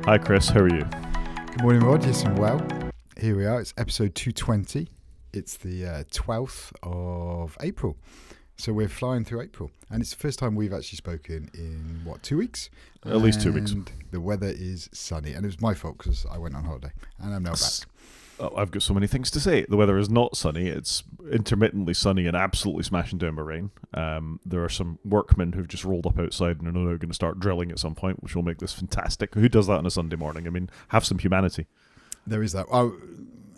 Hi Chris, how are you? Good morning, Rod. Yes, I'm well. Here we are. It's episode 220. It's the 12th of April. So we're flying through April. And it's the first time we've actually spoken in, 2 weeks? At least 2 weeks. And the weather is sunny. And it was my fault because I went on holiday. And I'm now back. Oh, I've got so many things to say. The weather is not sunny. It's intermittently sunny and absolutely smashing down by rain. There are some workmen who've just rolled up outside and are now going to start drilling at some point, which will make this fantastic. Who does that on a Sunday morning? I mean, have some humanity. There is that.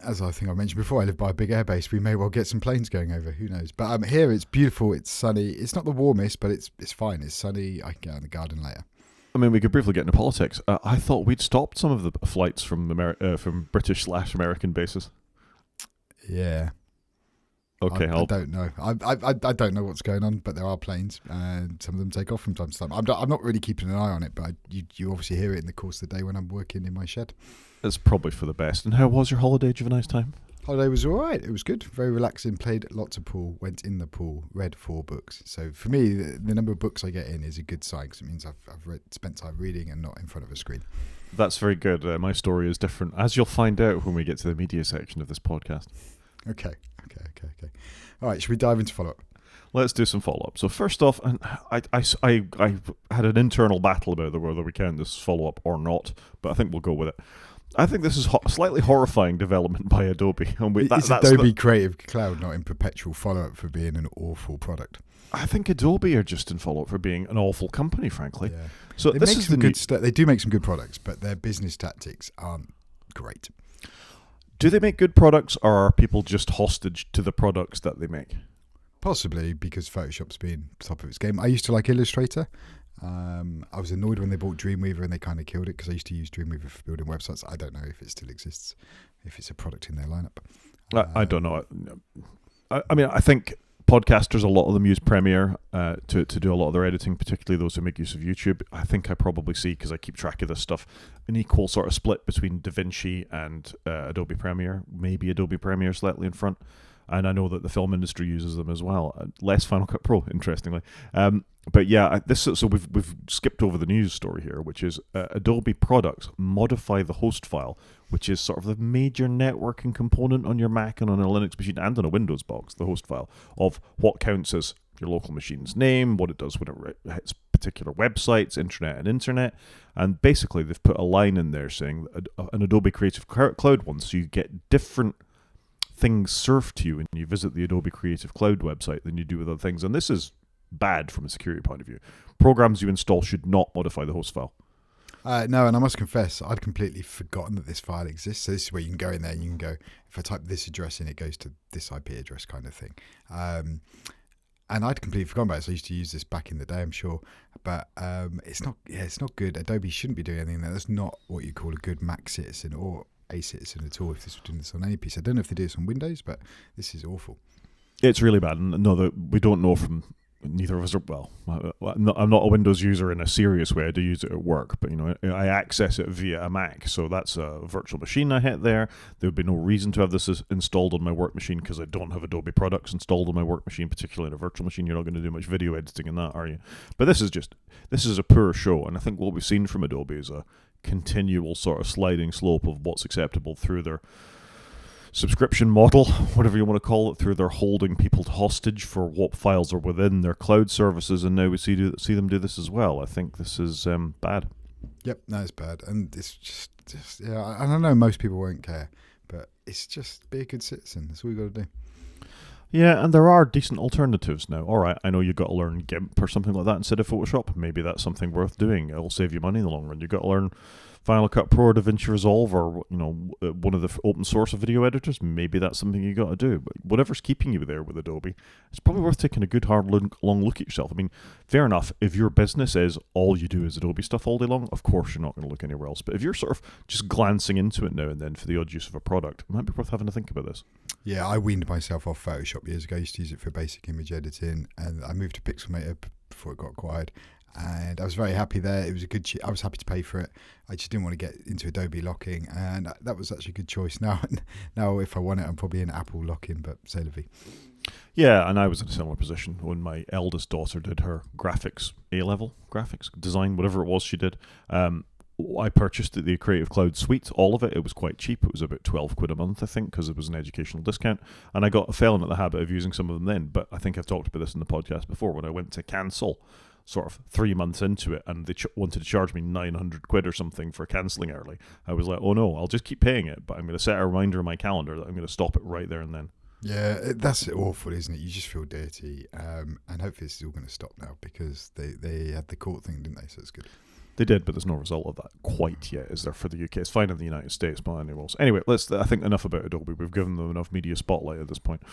As I think I mentioned before, I live by a big airbase. We may well get some planes going over. Who knows? But here it's beautiful. It's sunny. It's not the warmest, but it's fine. It's sunny. I can get out in the garden later. I mean, we could briefly get into politics. I thought we'd stopped some of the flights from British/American bases. Yeah. Okay, I don't know. I don't know what's going on, but there are planes, and some of them take off from time to time. I'm not really keeping an eye on it, but you obviously hear it in the course of the day when I'm working in my shed. It's probably for the best. And how was your holiday? Did you have a nice time? Holiday was all right. It was good. Very relaxing. Played lots of pool. Went in the pool. Read 4 books. So for me, the number of books I get in is a good sign because it means I've spent time reading and not in front of a screen. That's very good. My story is different, as you'll find out when we get to the media section of this podcast. Okay. All right, should we dive into follow-up? Let's do some follow-up. So first off, and I had an internal battle about whether we count this follow-up or not, but I think we'll go with it. I think this is slightly horrifying development by Adobe. It's Adobe Creative Cloud not in perpetual follow-up for being an awful product. I think Adobe are just in follow-up for being an awful company, frankly. Yeah. So they this make is some good stuff. They do make some good products, but their business tactics aren't great. Do they make good products, or are people just hostage to the products that they make? Possibly because Photoshop's been top of its game. I used to like Illustrator. I was annoyed when they bought Dreamweaver and they kind of killed it because I used to use Dreamweaver for building websites. I don't know if it still exists, if it's a product in their lineup. I don't know. I mean, I think podcasters, a lot of them use Premiere to do a lot of their editing, particularly those who make use of YouTube. I think I probably see, because I keep track of this stuff, an equal sort of split between DaVinci and Adobe Premiere, maybe Adobe Premiere slightly in front. And I know that the film industry uses them as well. Less Final Cut Pro, interestingly. But yeah, so we've skipped over the news story here, which is Adobe products modify the host file, which is sort of the major networking component on your Mac and on a Linux machine and on a Windows box, the host file, of what counts as your local machine's name, what it does when it hits particular websites, intranet and internet. And basically they've put a line in there saying an Adobe Creative Cloud one, so you get different things served to you when you visit the Adobe Creative Cloud website than you do with other things. And this is bad from a security point of view. Programs you install should not modify the host file. No, and I must confess, I'd completely forgotten that this file exists. So this is where you can go in there and you can go, if I type this address in, it goes to this IP address kind of thing. And I'd completely forgotten about it. So I used to use this back in the day, I'm sure. But it's not good. Adobe shouldn't be doing anything there. That's not what you call a good Mac citizen or a citizen at all if this was doing this on any piece. I don't know if they do this on Windows, but this is awful. It's really bad. And no, we don't know from neither of us are, well, I'm not a Windows user in a serious way. I do use it at work, but I access it via a Mac, so that's a virtual machine I hit there. There would be no reason to have this installed on my work machine because I don't have Adobe products installed on my work machine, particularly in a virtual machine. You're not going to do much video editing in that, are you? But this is a poor show, and I think what we've seen from Adobe is a continual sort of sliding slope of what's acceptable through their subscription model, whatever you want to call it, through their holding people hostage for what files are within their cloud services, and now we see them do this as well. I think this is bad. Yep, no, it's bad, and it's just yeah. I don't know, most people won't care, but it's just be a good citizen. That's all you got to do. Yeah, and there are decent alternatives now. All right, I know you've got to learn GIMP or something like that instead of Photoshop. Maybe that's something worth doing. It'll save you money in the long run. You've got to learn Final Cut Pro or DaVinci Resolve or one of the open source video editors. Maybe that's something you got to do. But whatever's keeping you there with Adobe, it's probably worth taking a good hard long look at yourself. I mean, fair enough, if your business is all you do is Adobe stuff all day long, of course you're not going to look anywhere else. But if you're sort of just glancing into it now and then for the odd use of a product, it might be worth having to think about this. Yeah, I weaned myself off Photoshop years ago. I used to use it for basic image editing, and I moved to Pixelmator before it got acquired. And I was very happy there. It was a good. I was happy to pay for it. I just didn't want to get into Adobe locking, and that was actually a good choice. Now, if I want it, I'm probably in Apple locking, but c'est la vie. Yeah, and I was in a similar position when my eldest daughter did her graphics A-level graphics design, whatever it was she did. I purchased the Creative Cloud suite, all of it. It was quite cheap. It was about 12 quid a month, I think, because it was an educational discount. And I fell into the habit of using some of them then. But I think I've talked about this in the podcast before. When I went to cancel, sort of 3 months into it, and they wanted to charge me 900 quid or something for cancelling early, I was like, oh no, I'll just keep paying it. But I'm going to set a reminder in my calendar that I'm going to stop it right there and then. Yeah, that's awful, isn't it? You just feel dirty. And hopefully this is all going to stop now, because they had the court thing, didn't they? So it's good. They did, but there's no result of that quite yet, is there, for the UK? It's fine in the United States, but anyway, I think enough about Adobe. We've given them enough media spotlight at this point.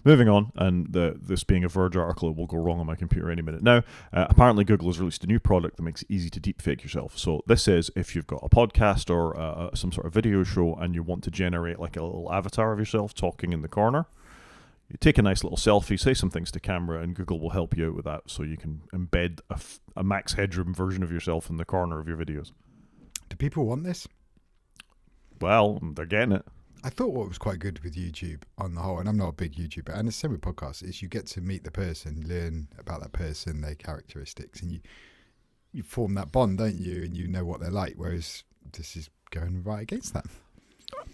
Moving on, and this being a Verge article, it will go wrong on my computer any minute now. Apparently, Google has released a new product that makes it easy to deepfake yourself. So this is if you've got a podcast or some sort of video show and you want to generate like a little avatar of yourself talking in the corner. You take a nice little selfie, say some things to camera, and Google will help you out with that, so you can embed a max headroom version of yourself in the corner of your videos. Do people want this? Well, they're getting it. I thought what was quite good with YouTube on the whole, and I'm not a big YouTuber, and the same with podcasts, is you get to meet the person, learn about that person, their characteristics, and you form that bond, don't you? And you know what they're like, whereas this is going right against that.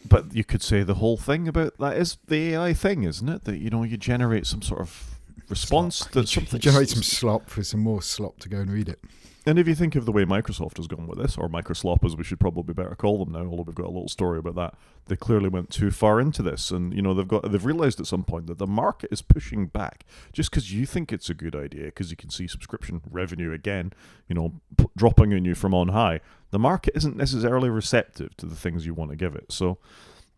But you could say the whole thing about that is the AI thing, isn't it? That, you generate some sort of response. You generate some slop for some more slop to go and read it. And if you think of the way Microsoft has gone with this, or Microslop as we should probably better call them now, although we've got a little story about that, they clearly went too far into this, and they've realised at some point that the market is pushing back. Just because you think it's a good idea, because you can see subscription revenue again, dropping on you from on high, the market isn't necessarily receptive to the things you want to give it. So,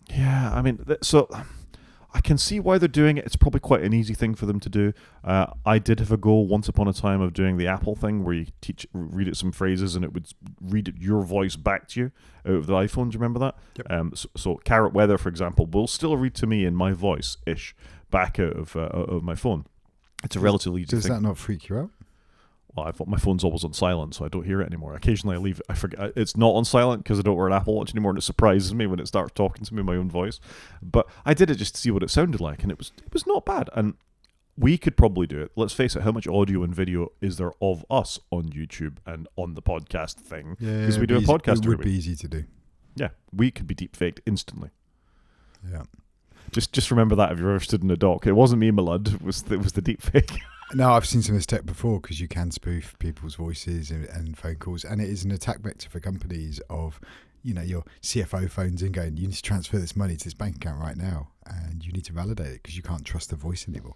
yeah, I mean, I can see why they're doing it. It's probably quite an easy thing for them to do. I did have a goal once upon a time of doing the Apple thing where you read it some phrases and it would read your voice back to you out of the iPhone. Do you remember that? Yep. So Carrot Weather, for example, will still read to me in my voice-ish back out of my phone. It's a relatively easy thing. Does that not freak you out? Well, my phone's always on silent, so I don't hear it anymore. Occasionally I leave it. I forget it's not on silent because I don't wear an Apple Watch anymore, and it surprises me when it starts talking to me in my own voice. But I did it just to see what it sounded like, and it was not bad. And we could probably do it. Let's face it, how much audio and video is there of us on YouTube and on the podcast thing? Because we do a podcast. It would be easy to do. Yeah, we could be deep-faked instantly. Yeah. Just remember that if you're ever stood in a dock. It wasn't me, my lad. It was the deep fake. No, I've seen some of this tech before, because you can spoof people's voices and phone calls, and it is an attack vector for companies of, your CFO phones in going, you need to transfer this money to this bank account right now, and you need to validate it because you can't trust the voice anymore.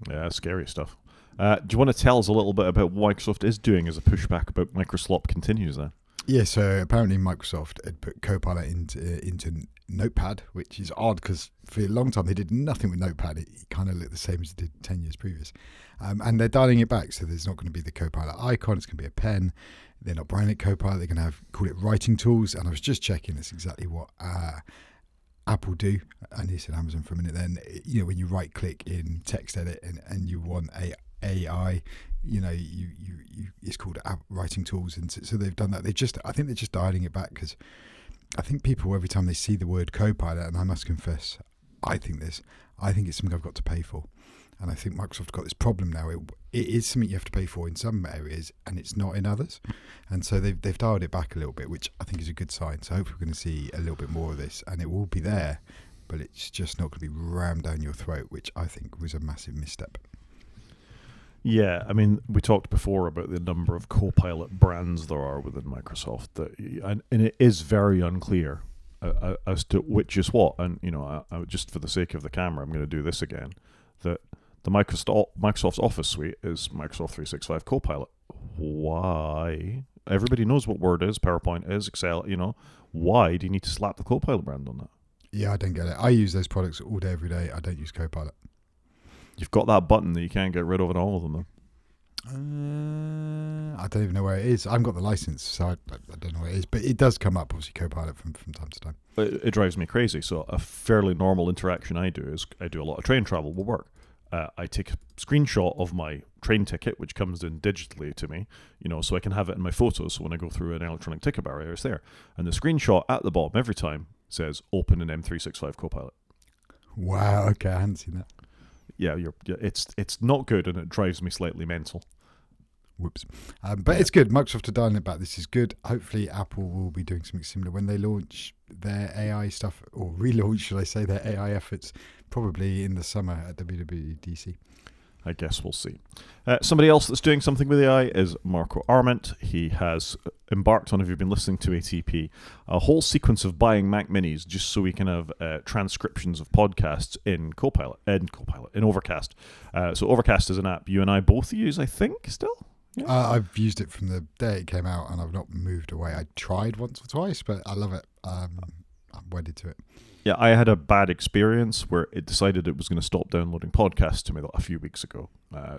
Yeah, scary stuff. Do you want to tell us a little bit about what Microsoft is doing as a pushback about Microslop continues there? Yeah, so apparently Microsoft had put Copilot into Notepad, which is odd because for a long time they did nothing with Notepad. It kind of looked the same as it did 10 years previous. And they're dialing it back, so there's not going to be the Copilot icon. It's going to be a pen. They're not branding it Copilot. They're going to call it writing tools. And I was just checking, that's exactly what Apple do. I nearly said Amazon for a minute then. When you right click in text edit and you want AI, it's called writing tools, and so they've done that. I think they're just dialing it back, because I think people, every time they see the word Copilot, and I must confess, I think it's something I've got to pay for, and I think Microsoft's got this problem now. It is something you have to pay for in some areas, and it's not in others, and so they've dialed it back a little bit, which I think is a good sign. So hopefully we're going to see a little bit more of this, and it will be there, but it's just not going to be rammed down your throat, which I think was a massive misstep. Yeah, I mean, we talked before about the number of Copilot brands there are within Microsoft, and it is very unclear as to which is what. And I just for the sake of the camera, I'm going to do this again. That the Microsoft's Office suite is Microsoft 365 Copilot. Why? Everybody knows what Word is, PowerPoint is, Excel. Why do you need to slap the Copilot brand on that? Yeah, I don't get it. I use those products all day, every day. I don't use Copilot. You've got that button that you can't get rid of in all of them, though. I don't even know where it is. I haven't got the license, so I don't know where it is. But it does come up, obviously, Copilot from time to time. It drives me crazy. So a fairly normal interaction I do is I do a lot of train travel with work. I take a screenshot of my train ticket, which comes in digitally to me, so I can have it in my photos. So when I go through an electronic ticket barrier, it's there. And the screenshot at the bottom every time says, open an M365 Copilot. Wow, okay, I hadn't seen that. Yeah, it's not good, and it drives me slightly mental. Whoops. But it's good. Microsoft are dialing it back. This is good. Hopefully Apple will be doing something similar when they launch their AI stuff, or relaunch, should I say, their AI efforts, probably in the summer at WWDC. I guess we'll see. Somebody else that's doing something with AI is Marco Arment. He has embarked on, if you've been listening to ATP, a whole sequence of buying Mac Minis just so we can have transcriptions of podcasts in in Overcast. So Overcast is an app you and I both use, I think, still? Yeah. I've used it from the day it came out, and I've not moved away. I tried once or twice, but I love it. I'm wedded to it. Yeah, I had a bad experience where it decided it was going to stop downloading podcasts to me a few weeks ago.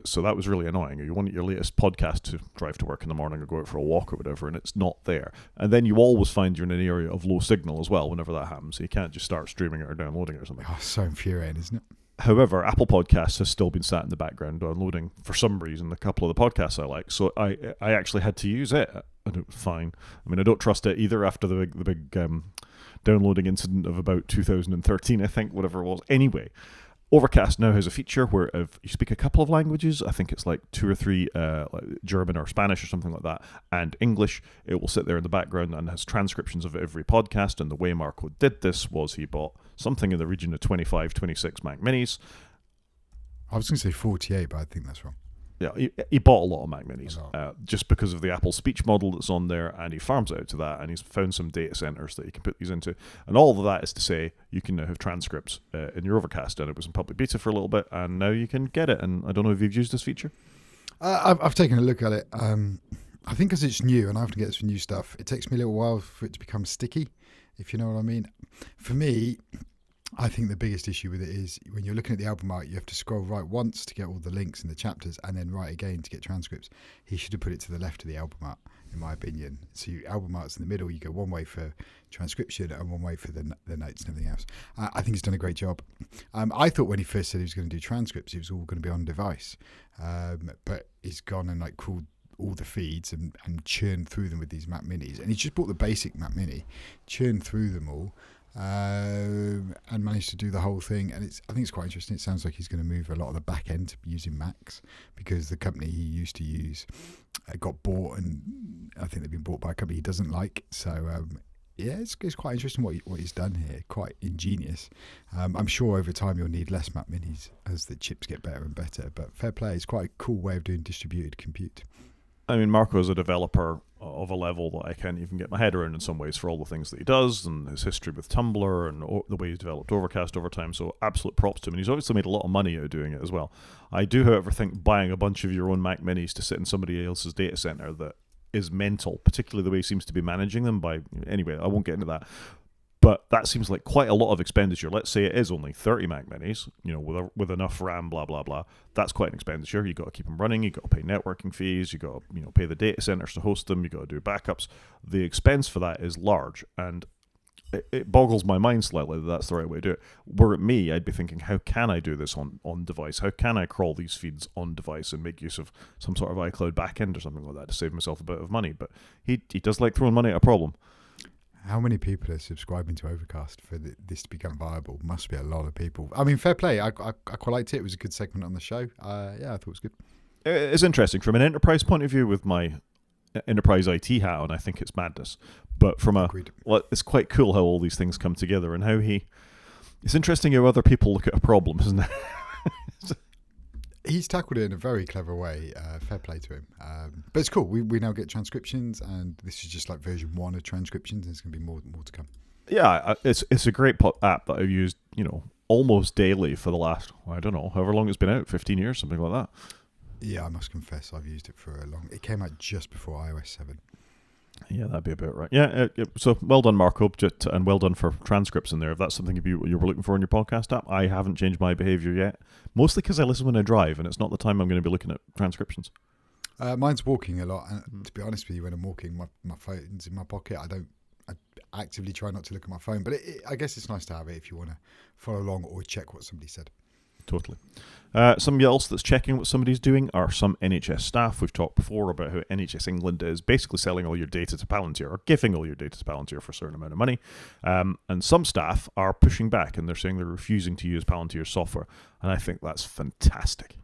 So that was really annoying. You want your latest podcast to drive to work in the morning or go out for a walk or whatever, and it's not there. And then you always find you're in an area of low signal as well whenever that happens. So you can't just start streaming it or downloading it or something. Oh, so infuriating, isn't it? However, Apple Podcasts has still been sat in the background downloading, for some reason, a couple of the podcasts I like. So I actually had to use it, and it was fine. I mean, I don't trust it either after the big downloading incident of about 2013, I think, whatever it was. Anyway, Overcast now has a feature where if you speak a couple of languages, I think it's like 2 or 3, like German or Spanish or something like that, and English, it will sit there in the background and has transcriptions of every podcast. And the way Marco did this was he bought something in the region of 25, 26 Mac Minis. I was going to say 48, but I think that's wrong. Yeah, he bought a lot of Mac Minis just because of the Apple speech model that's on there, and he farms out to that, and he's found some data centers that he can put these into. And all of that is to say you can now have transcripts in your Overcast, and it was in public beta for a little bit, and now you can get it. And I don't know if you've used this feature. I've taken a look at it. I think because it's new and I have to get some new stuff, it takes me a little while for it to become sticky, if you know what I mean. For me, I think the biggest issue with it is when you're looking at the album art, you have to scroll right once to get all the links and the chapters, and then right again to get transcripts. He should have put it to the left of the album art, in my opinion. So album art's in the middle, you go one way for transcription and one way for the notes and everything else. I think he's done a great job. I thought when he first said he was going to do transcripts, he was all going to be on device. But he's gone and like crawled all the feeds and churned through them with these Mac Minis. And he just bought the basic Mac Mini, churned through them all, and managed to do the whole thing. And I think it's quite interesting. It sounds like he's going to move a lot of the back end to using Macs, because the company he used to use got bought, and I think they've been bought by a company he doesn't like. So yeah, it's quite interesting what he's done here. Quite ingenious. I'm sure over time you'll need less Mac Minis as the chips get better and better, but fair play. It's quite a cool way of doing distributed compute. I mean, Marco is a developer of a level that I can't even get my head around in some ways for all the things that he does, and his history with Tumblr, and the way he's developed Overcast over time. So absolute props to him. And he's obviously made a lot of money out of doing it as well. I do, however, think buying a bunch of your own Mac Minis to sit in somebody else's data center that is mental, particularly the way he seems to be managing them anyway, I won't get into that. But that seems like quite a lot of expenditure. Let's say it is only 30 Mac Minis, with enough RAM, blah, blah, blah. That's quite an expenditure. You've got to keep them running. You've got to pay networking fees. You've got to pay the data centers to host them. You've got to do backups. The expense for that is large. And it boggles my mind slightly that that's the right way to do it. Were it me, I'd be thinking, how can I do this on device? How can I crawl these feeds on device and make use of some sort of iCloud backend or something like that to save myself a bit of money? But he does like throwing money at a problem. How many people are subscribing to Overcast for this to become viable? Must be a lot of people. I mean, fair play. I quite liked it. It was a good segment on the show. Yeah, I thought it was good. It's interesting. From an enterprise point of view, with my enterprise IT hat on, I think it's madness. But from it's quite cool how all these things come together, and how it's interesting how other people look at a problem, isn't it? He's tackled it in a very clever way. Fair play to him. But it's cool. We now get transcriptions, and this is just like version 1 of transcriptions. There's going to be more to come. Yeah, it's a great app that I've used, almost daily for the last, I don't know, however long it's been out, 15 years, something like that. Yeah, I must confess I've used it for a long. It came out just before iOS 7. Yeah, that'd be about right. Yeah, so well done, Marco, and well done for transcripts in there. If that's something you were looking for in your podcast app, I haven't changed my behaviour yet. Mostly because I listen when I drive, and it's not the time I'm going to be looking at transcriptions. Mine's walking a lot, and to be honest with you, when I'm walking, my phone's in my pocket. I actively try not to look at my phone, but I guess it's nice to have it if you want to follow along or check what somebody said. Totally. Somebody else that's checking what somebody's doing are some NHS staff. We've talked before about how NHS England is basically selling all your data to Palantir, or giving all your data to Palantir for a certain amount of money. And some staff are pushing back, and they're saying they're refusing to use Palantir's software. And I think that's fantastic.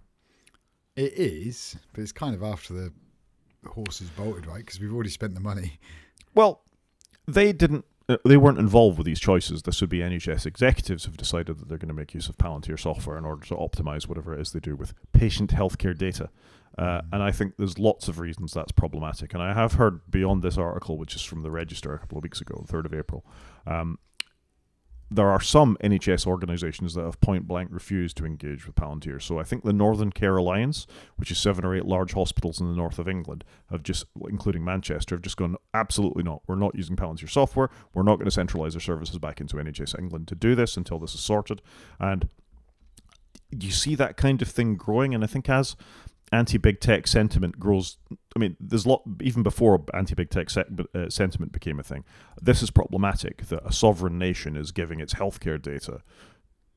It is, but it's kind of after horses bolted, right? Because we've already spent the money. Well, they didn't. They weren't involved with these choices. This would be NHS executives who've decided that they're going to make use of Palantir software in order to optimize whatever it is they do with patient healthcare data. And I think there's lots of reasons that's problematic. And I have heard beyond this article, which is from the Register a couple of weeks ago, 3rd of April, there are some NHS organisations that have point blank refused to engage with Palantir. So I think the Northern Care Alliance, which is 7 or 8 large hospitals in the north of England, have just, including Manchester, have just gone, absolutely not. We're not using Palantir software. We're not going to centralise our services back into NHS England to do this until this is sorted. And you see that kind of thing growing, and I think as anti-big tech sentiment grows, I mean, there's a lot, even before anti-big tech sentiment became a thing, this is problematic that a sovereign nation is giving its healthcare data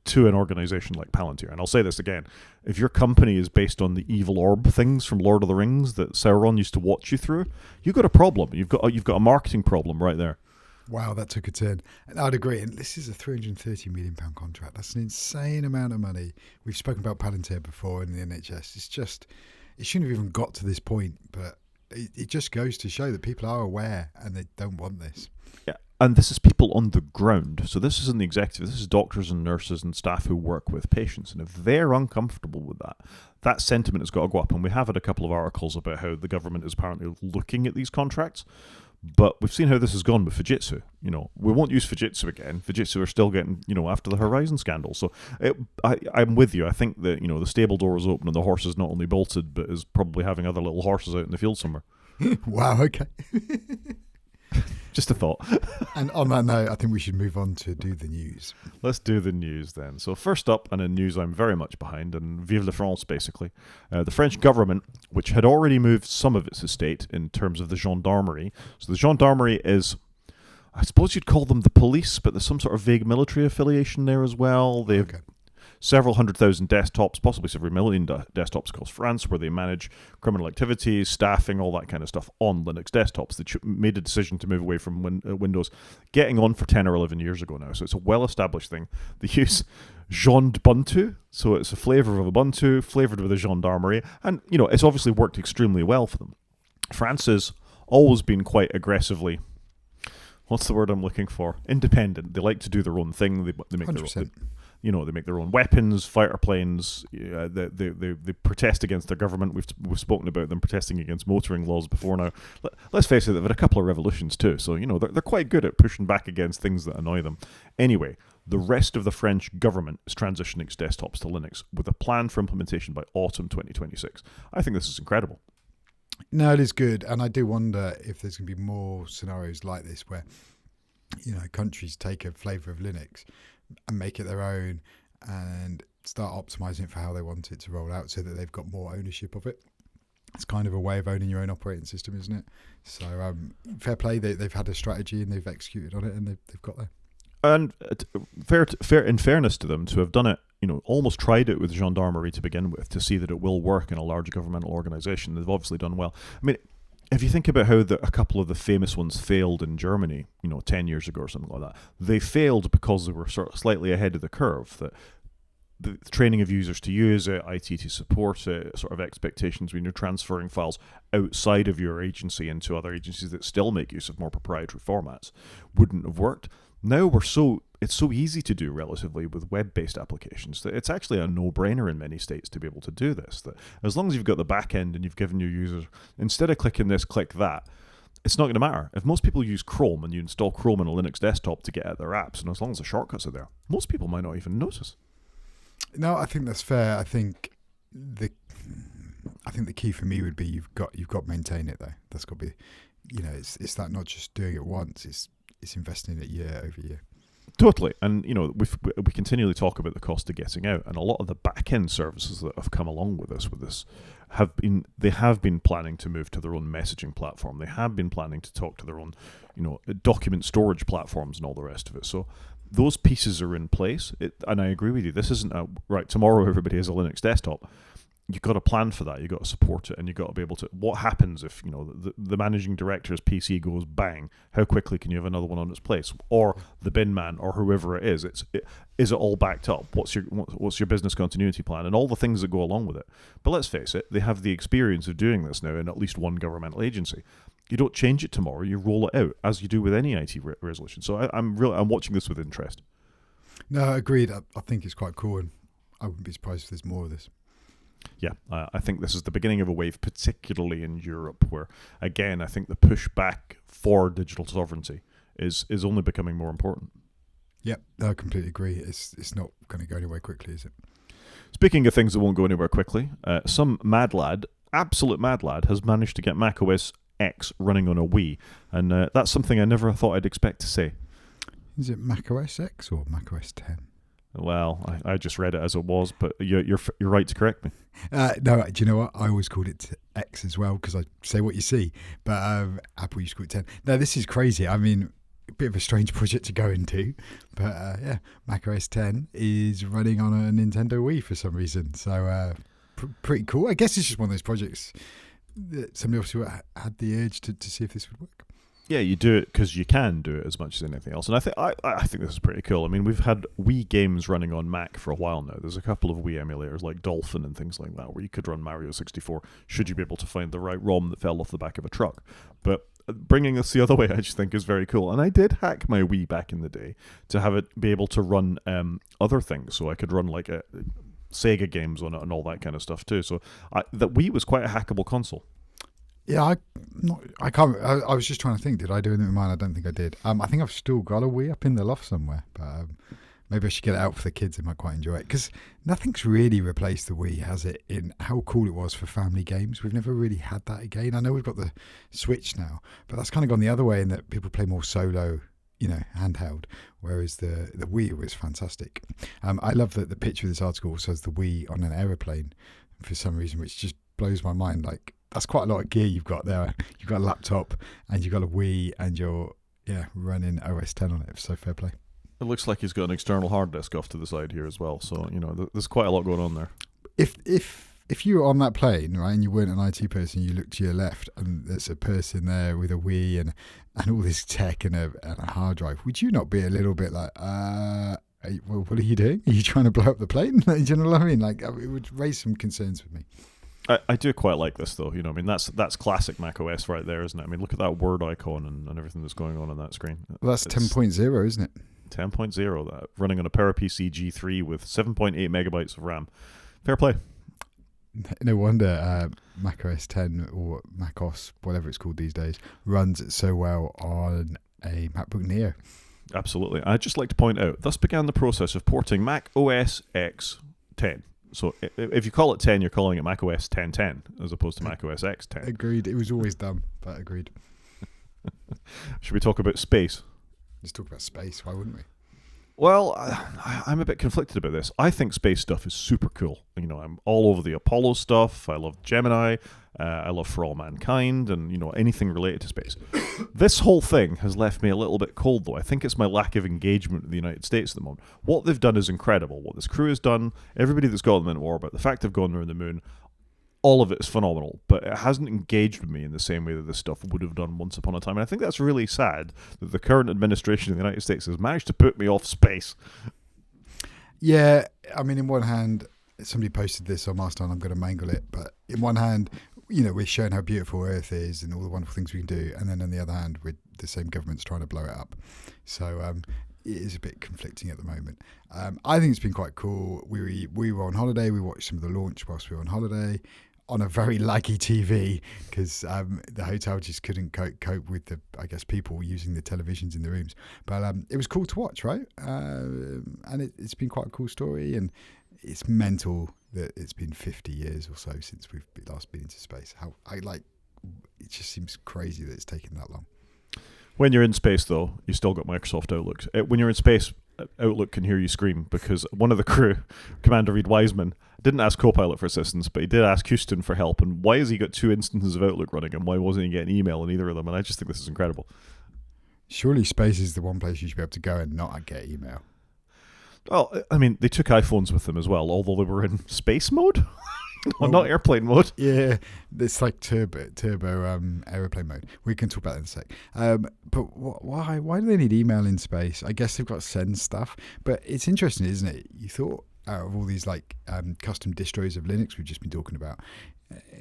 to an organization like Palantir. And I'll say this again, if your company is based on the evil orb things from Lord of the Rings that Sauron used to watch you through, you've got a problem. You've got a marketing problem right there. Wow, that took a turn. And I'd agree. And this is a £330 million contract. That's an insane amount of money. We've spoken about Palantir before in the NHS. It's just, it shouldn't have even got to this point, but it just goes to show that people are aware and they don't want this. Yeah, and this is people on the ground. So this isn't the executive. This is doctors and nurses and staff who work with patients. And if they're uncomfortable with that, that sentiment has got to go up. And we have had a couple of articles about how the government is apparently looking at these contracts. But we've seen how this has gone with Fujitsu. We won't use Fujitsu again. Fujitsu are still getting, after the Horizon scandal. So I'm with you. I think that, the stable door is open and the horse is not only bolted, but is probably having other little horses out in the field somewhere. Wow, okay. Just a thought. And on that note, I think we should move on to do the news. Let's do the news then. So first up, and in news I'm very much behind, and vive la France basically, the French government, which had already moved some of its estate in terms of the gendarmerie. So the gendarmerie is, I suppose you'd call them the police, but there's some sort of vague military affiliation there as well. They've several 100,000 desktops, possibly several million desktops across France, where they manage criminal activities, staffing, all that kind of stuff on Linux desktops. They made a decision to move away from Windows, getting on for 10 or 11 years ago now. So it's a well-established thing. They use Ubuntu, so it's a flavour of Ubuntu, flavoured with a gendarmerie, and it's obviously worked extremely well for them. France has always been quite aggressively, what's the word I'm looking for? Independent. They like to do their own thing. They make 100%. their own. They make their own weapons, fighter planes. They protest against their government. We've spoken about them protesting against motoring laws before now. Let's face it, they've had a couple of revolutions too. So they're quite good at pushing back against things that annoy them. Anyway, the rest of the French government is transitioning its desktops to Linux with a plan for implementation by autumn 2026. I think this is incredible. No, it is good, and I do wonder if there's going to be more scenarios like this where countries take a flavour of Linux and make it their own and start optimizing it for how they want it to roll out so that they've got more ownership of it. It's kind of a way of owning your own operating system, isn't it? So fair play. They've had a strategy and they've executed on it and they've got there. And in fairness to them, to have done it, almost tried it with gendarmerie to begin with to see that it will work in a large governmental organisation. They've obviously done well. I mean, if you think about how a couple of the famous ones failed in Germany, 10 years ago or something like that, they failed because they were sort of slightly ahead of the curve. That the training of users to use it, IT to support it, sort of expectations when you're transferring files outside of your agency into other agencies that still make use of more proprietary formats wouldn't have worked. Now it's so easy to do relatively with web-based applications that it's actually a no-brainer in many states to be able to do this. That as long as you've got the back end and you've given your users, instead of clicking this, click that, it's not going to matter. If most people use Chrome and you install Chrome on a Linux desktop to get at their apps, and as long as the shortcuts are there, most people might not even notice. No, I think that's fair. I think the key for me would be you've got to maintain it though. That's got to be, it's that not just doing it once. It's investing in it year over year. Totally, and we continually talk about the cost of getting out, and a lot of the back-end services that have come along with this have been planning to move to their own messaging platform. They have been planning to talk to their own, document storage platforms and all the rest of it. So those pieces are in place, and I agree with you. This isn't right tomorrow. Everybody has a Linux desktop. you've got to plan for that. You've got to support it, and you've got to be able to. What happens if the managing director's PC goes bang? How quickly can you have another one on its place, or the bin man, or whoever it is? Is it all backed up? What's your business continuity plan, and all the things that go along with it? But let's face it, they have the experience of doing this now in at least one governmental agency. You don't change it tomorrow; you roll it out as you do with any IT resolution. So I'm watching this with interest. No, agreed. I think it's quite cool, and I wouldn't be surprised if there's more of this. Yeah, I think this is the beginning of a wave, particularly in Europe, where, again, I think the pushback for digital sovereignty is only becoming more important. Yep, I completely agree. It's not going to go anywhere quickly, is it? Speaking of things that won't go anywhere quickly, some mad lad, absolute mad lad, has managed to get macOS X running on a Wii, and that's something I never thought I'd expect to say. Is it macOS X or macOS 10? Well, I just read it as it was, but you're right to correct me. No, do you know what? I always called it X as well because I say what you see. But Apple used to call it 10. No, this is crazy. I mean, a bit of a strange project to go into. But yeah, macOS 10 is running on a Nintendo Wii for some reason. So pretty cool. I guess it's just one of those projects that somebody else had the urge to see if this would work. Yeah, you do it because you can do it as much as anything else, and I think this is pretty cool. I mean, we've had Wii games running on Mac for a while now. There's a couple of Wii emulators like Dolphin and things like that, where you could run Mario 64 should you be able to find the right ROM that fell off the back of a truck. But bringing this the other way, I just think is very cool. And I did hack my Wii back in the day to have it be able to run other things, so I could run like Sega games on it and all that kind of stuff too. So the Wii was quite a hackable console. Yeah, I can't. I was just trying to think. Did I do anything with mine? I don't think I did. I think I've still got a Wii up in the loft somewhere, but maybe I should get it out for the kids. They might quite enjoy it because nothing's really replaced the Wii, has it? In how cool it was for family games. We've never really had that again. I know we've got the Switch now, but that's kind of gone the other way in that people play more solo, handheld. Whereas the Wii was fantastic. I love that the picture of this article says the Wii on an aeroplane for some reason, which just blows my mind. Like, that's quite a lot of gear you've got there. You've got a laptop and you've got a Wii and you're running OS 10 on it. So fair play. It looks like he's got an external hard disk off to the side here as well. So, there's quite a lot going on there. If you were on that plane, right, and you weren't an IT person, you look to your left and there's a person there with a Wii and all this tech and a hard drive, would you not be a little bit like, well, what are you doing? Are you trying to blow up the plane? Do you know what I mean? Like, it would raise some concerns with me. I do quite like this though. I mean, that's classic macOS right there, isn't it? I mean, look at that word icon and everything that's going on that screen. Well, that's 10.0, isn't it? 10.0, that running on a PowerPC G3 with 7.8 megabytes of RAM. Fair play. No wonder macOS 10 or macOS, whatever it's called these days, runs so well on a MacBook Neo. Absolutely. I'd just like to point out, thus began the process of porting Mac OS X 10. So if you call it 10, you're calling it Mac OS 10.10 as opposed to Mac OS X 10. Agreed. It was always dumb, but agreed. Should we talk about space? Let's talk about space. Why wouldn't we? Well, I'm a bit conflicted about this. I think space stuff is super cool. I'm all over the Apollo stuff. I love Gemini. I love For All Mankind and, anything related to space. This whole thing has left me a little bit cold, though. I think it's my lack of engagement with the United States at the moment. What they've done is incredible. What this crew has done, everybody that's got them in orbit, the fact they've gone around the moon, all of it is phenomenal, but it hasn't engaged with me in the same way that this stuff would have done once upon a time. And I think that's really sad that the current administration of the United States has managed to put me off space. Yeah, I mean, in one hand, somebody posted this on Mastodon, I'm going to mangle it, but in one hand, we're showing how beautiful Earth is and all the wonderful things we can do, and then on the other hand, the same government's trying to blow it up. So it is a bit conflicting at the moment. I think it's been quite cool. We were on holiday. We watched some of the launch whilst we were on holiday on a very laggy TV because the hotel just couldn't cope with the, I guess, people using the televisions in the rooms. But it was cool to watch, right? And it's been quite a cool story, and it's mental that it's been 50 years or so since we've last been into space. It just seems crazy that it's taken that long. When you're in space, though, you still got Microsoft Outlook. When you're in space, Outlook can hear you scream because one of the crew, Commander Reed Wiseman, didn't ask Copilot for assistance, but he did ask Houston for help. And why has he got 2 instances of Outlook running, and why wasn't he getting email in either of them? And I just think this is incredible. Surely space is the one place you should be able to go and not get email. Well, I mean, they took iPhones with them as well, although they were in space mode. Well, not airplane mode. Yeah, it's like turbo aeroplane mode. We can talk about that in a sec. But why do they need email in space? I guess they've got to send stuff. But it's interesting, isn't it? You thought out of all these like custom distros of Linux we've just been talking about,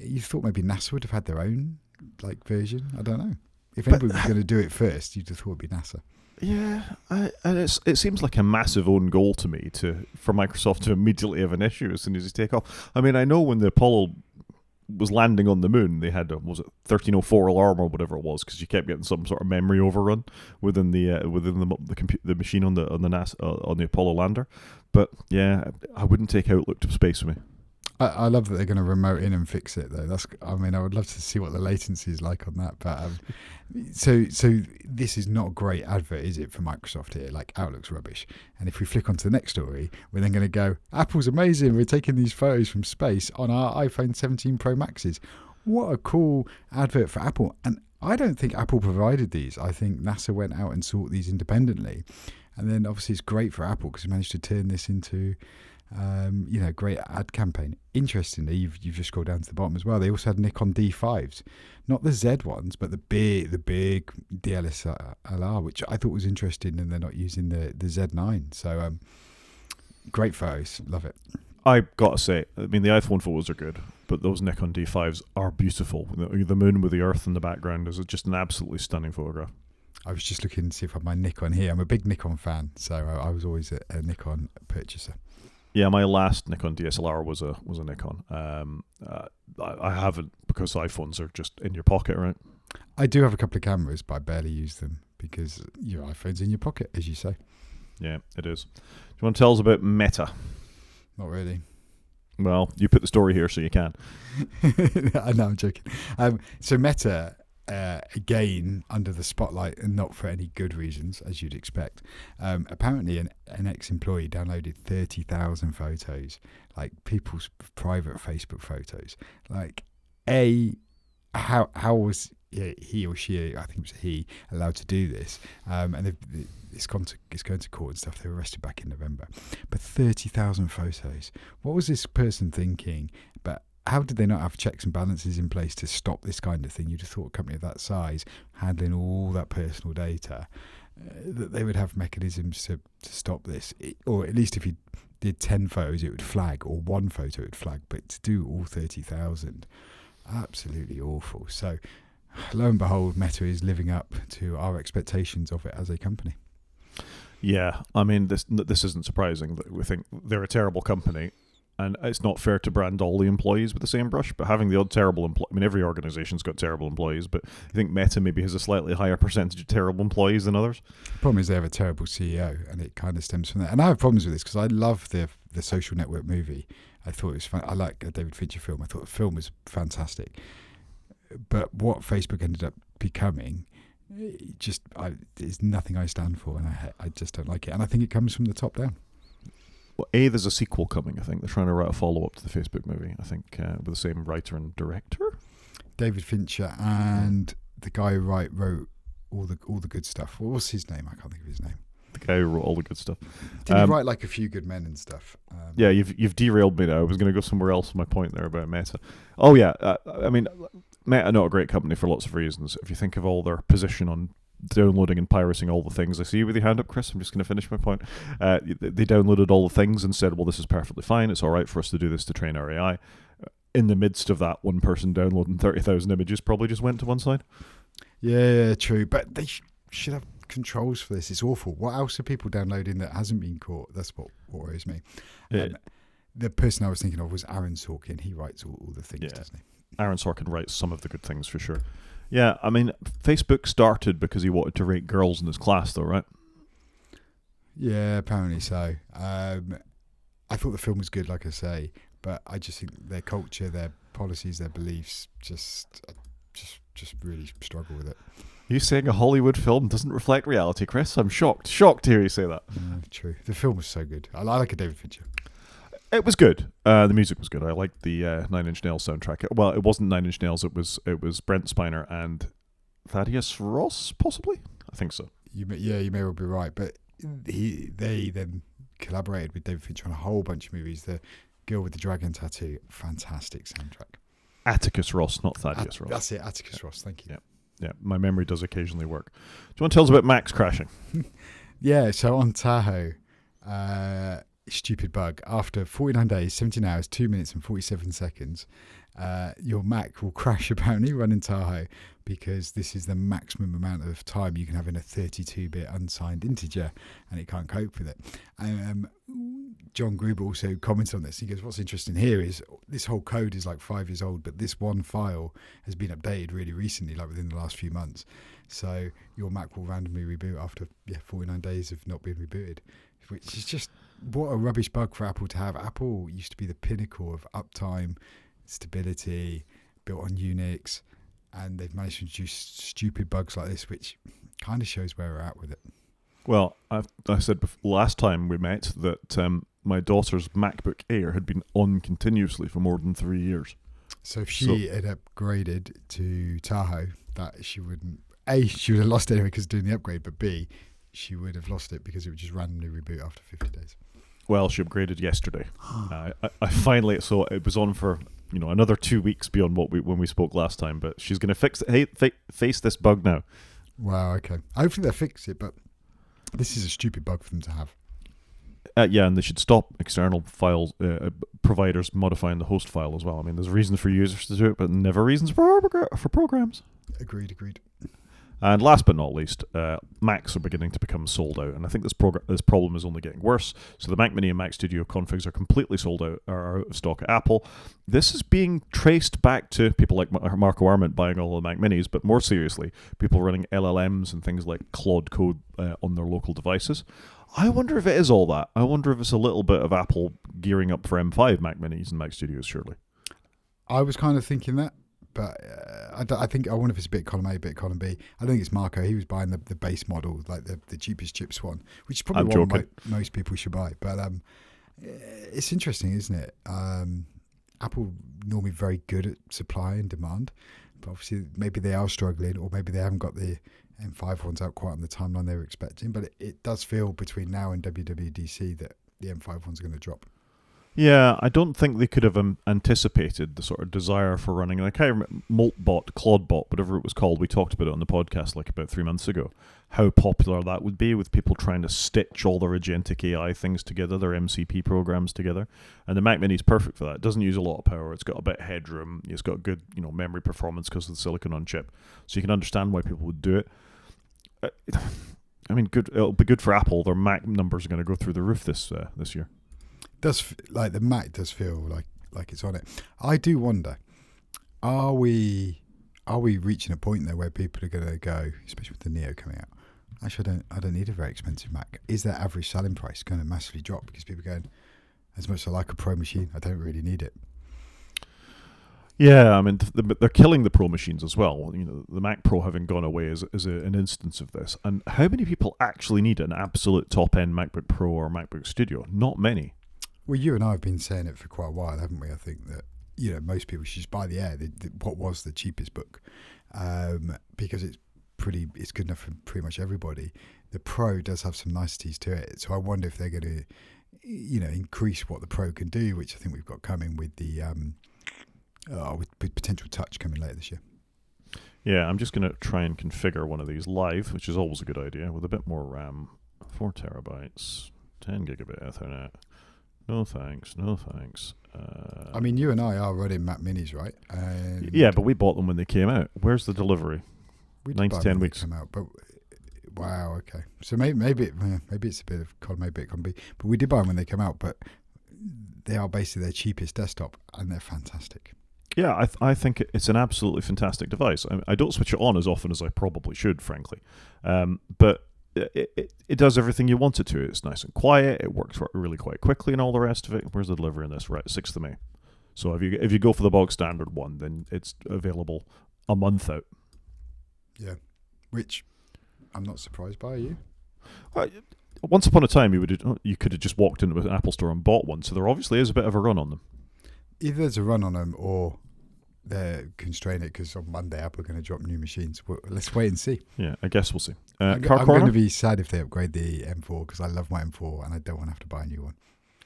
you thought maybe NASA would have had their own like version. I don't know. If anybody was going to do it first, you'd have thought it'd be NASA. Yeah, and it seems like a massive own goal to me for Microsoft to immediately have an issue as soon as you take off. I mean, I know when the Apollo was landing on the moon, they had was it 1304 alarm or whatever it was, because you kept getting some sort of memory overrun within the machine on the NASA on the Apollo lander. But yeah, I wouldn't take Outlook to space with me. I love that they're going to remote in and fix it though. I would love to see what the latency is like on that. But so this is not a great advert, is it, for Microsoft here? Like, Outlook's rubbish. And if we flick onto the next story, we're then going to go, Apple's amazing. We're taking these photos from space on our iPhone 17 Pro Maxes. What a cool advert for Apple. And I don't think Apple provided these. I think NASA went out and sought these independently. And then obviously it's great for Apple because it managed to turn this into great ad campaign. Interestingly, you've just scrolled down to the bottom as well. They also had Nikon D5s, not the Z ones, but the big DSLR, which I thought was interesting, and they're not using the Z9. So great photos, love it. I gotta say, I mean, the iPhone photos are good, but those Nikon D5s are beautiful. The moon with the Earth in the background is just an absolutely stunning photograph. I was just looking to see if I have my Nikon here. I'm a big Nikon fan, so I was always a Nikon purchaser. Yeah, my last Nikon DSLR was a Nikon. I haven't, because iPhones are just in your pocket, right? I do have a couple of cameras, but I barely use them because your iPhone's in your pocket, as you say. Yeah, it is. Do you want to tell us about Meta? Not really. Well, you put the story here, so you can. I know, I'm joking. So Meta, again, under the spotlight, and not for any good reasons, as you'd expect. Apparently, an ex-employee downloaded 30,000 photos, like people's private Facebook photos. Like, how was he or she, I think it was he, allowed to do this? And it's going to court and stuff. They were arrested back in November. But 30,000 photos. What was this person thinking? But how did they not have checks and balances in place to stop this kind of thing? You'd have thought a company of that size, handling all that personal data, that they would have mechanisms to stop this. Or at least if you did 10 photos, it would flag, or one photo it would flag. But to do all 30,000, absolutely awful. So lo and behold, Meta is living up to our expectations of it as a company. Yeah, I mean, this isn't surprising that we think they're a terrible company. And it's not fair to brand all the employees with the same brush, but having the odd terrible employee, I mean, every organization's got terrible employees, but I think Meta maybe has a slightly higher percentage of terrible employees than others. The problem is they have a terrible CEO, and it kind of stems from that. And I have problems with this because I love the Social Network movie. I thought it was fun. I like a David Fincher film. I thought the film was fantastic. But what Facebook ended up becoming, is nothing I stand for, and I just don't like it. And I think it comes from the top down. Well, there's a sequel coming, I think. They're trying to write a follow-up to the Facebook movie, I think, with the same writer and director. David Fincher and the guy who wrote all the good stuff. What was his name? I can't think of his name. The guy who wrote all the good stuff. Did he write like A Few Good Men and stuff? Yeah, you've derailed me now. I was going to go somewhere else with my point there about Meta. Oh, yeah. I mean, Meta, not a great company for lots of reasons. If you think of all their position on downloading and pirating all the things. I see you with your hand up, Chris. I'm just going to finish my point. They downloaded all the things and said, well, this is perfectly fine. It's all right for us to do this to train our AI. In the midst of that, one person downloading 30,000 images probably just went to one side. Yeah, true. But they should have controls for this. It's awful. What else are people downloading that hasn't been caught? That's what worries me. The person I was thinking of was Aaron Sorkin. He writes all the things, doesn't he? Aaron Sorkin writes some of the good things for sure. Yeah, I mean, Facebook started because he wanted to rate girls in his class, though, right? Yeah, apparently so. I thought the film was good, like I say, but I just think their culture, their policies, their beliefs just really struggle with it. Are you saying a Hollywood film doesn't reflect reality, Chris? I'm shocked to hear you say that. True. The film was so good. I like a David Fincher. It was good. The music was good. I liked the Nine Inch Nails soundtrack. Well, it wasn't Nine Inch Nails. It was Brent Spiner and Thaddeus Ross, possibly. I think so. You may well be right. But they then collaborated with David Fincher on a whole bunch of movies. The Girl with the Dragon Tattoo, fantastic soundtrack. Atticus Ross, not Thaddeus Ross. That's it, Atticus Ross. Thank you. Yeah, my memory does occasionally work. Do you want to tell us about Macs crashing? Yeah, so on Tahoe, stupid bug. After 49 days, 17 hours, 2 minutes and 47 seconds, your Mac will crash apparently running Tahoe, because this is the maximum amount of time you can have in a 32-bit unsigned integer, and it can't cope with it. John Gruber also commented on this. He goes, what's interesting here is this whole code is like 5 years old, but this one file has been updated really recently, like within the last few months. So your Mac will randomly reboot after 49 days of not being rebooted, which is just what a rubbish bug for Apple to have. Apple used to be the pinnacle of uptime, stability, built on Unix, and they've managed to introduce stupid bugs like this, which kind of shows where we're at with it. Well, I said last time we met that my daughter's MacBook Air had been on continuously for more than 3 years. So if she had upgraded to Tahoe, that she wouldn't... A, she would have lost it anyway because of doing the upgrade, but B, she would have lost it because it would just randomly reboot after 50 days. Well, she upgraded yesterday. I finally... So it was on for another 2 weeks beyond when we spoke last time, but she's going to face this bug now. Wow, okay. Hopefully they'll fix it, but this is a stupid bug for them to have. Yeah, and they should stop external files providers modifying the host file as well. I mean, there's reasons for users to do it, but never reasons for programs. Agreed. And last but not least, Macs are beginning to become sold out, and I think this problem is only getting worse. So the Mac Mini and Mac Studio configs are completely sold out, are out of stock at Apple. This is being traced back to people like Marco Arment buying all the Mac Minis, but more seriously, people running LLMs and things like Claude Code on their local devices. I wonder if it is all that. I wonder if it's a little bit of Apple gearing up for M5 Mac Minis and Mac Studios, surely. I was kind of thinking that, but I wonder if it's a bit column A, bit column B. I don't think it's Marco. He was buying the base model, like the cheapest chips one, which is probably what most people should buy. But it's interesting, isn't it? Apple normally very good at supply and demand, but obviously maybe they are struggling, or maybe they haven't got the M5 ones out quite on the timeline they were expecting. But it does feel between now and WWDC that the M5 ones are going to drop. Yeah, I don't think they could have anticipated the sort of desire for running, like I remember Moltbot, Claudebot, whatever it was called. We talked about it on the podcast like about 3 months ago, how popular that would be with people trying to stitch all their agentic AI things together, their MCP programs together. And the Mac Mini is perfect for that. It doesn't use a lot of power. It's got a bit of headroom. It's got good memory performance because of the silicon on chip. So you can understand why people would do it. I mean, good. It'll be good for Apple. Their Mac numbers are going to go through the roof this year. Does like the Mac does feel like it's on it. I do wonder, are we reaching a point there where people are going to go, especially with the Neo coming out? Actually, I don't need a very expensive Mac. Is their average selling price going to massively drop because people are going, as much as I like a Pro machine, I don't really need it? Yeah, I mean, they're killing the Pro machines as well. The Mac Pro having gone away is an instance of this. And how many people actually need an absolute top-end MacBook Pro or MacBook Studio? Not many. Well, you and I have been saying it for quite a while, haven't we? I think that most people should just buy the Air, what was the cheapest book, because it's good enough for pretty much everybody. The Pro does have some niceties to it, so I wonder if they're going to, increase what the Pro can do, which I think we've got coming with the with potential touch coming later this year. Yeah, I'm just going to try and configure one of these live, which is always a good idea, with a bit more RAM, 4 terabytes, 10 gigabit Ethernet. No thanks. I mean, you and I are running Mac Minis, right? Yeah, but we bought them when they came out. Where's the delivery? 9 to 10 weeks. Come out, but wow, okay. So maybe it's a bit of column A, bit column B. But we did buy them when they came out, but they are basically their cheapest desktop, and they're fantastic. Yeah, I think it's an absolutely fantastic device. I don't switch it on as often as I probably should, frankly. But it does everything you want it to. It's nice and quiet. It works really quite quickly and all the rest of it. Where's the delivery in this? Right, 6th of May. So if you go for the bog standard one, then it's available a month out. Yeah, which I'm not surprised by. You? Once upon a time, you could have just walked into an Apple store and bought one. So there obviously is a bit of a run on them. Either there's a run on them, or they're constraining it because on Monday Apple are going to drop new machines. Well, let's wait and see. Yeah, I guess we'll see. I'm going to be sad if they upgrade the M4 because I love my M4 and I don't want to have to buy a new one.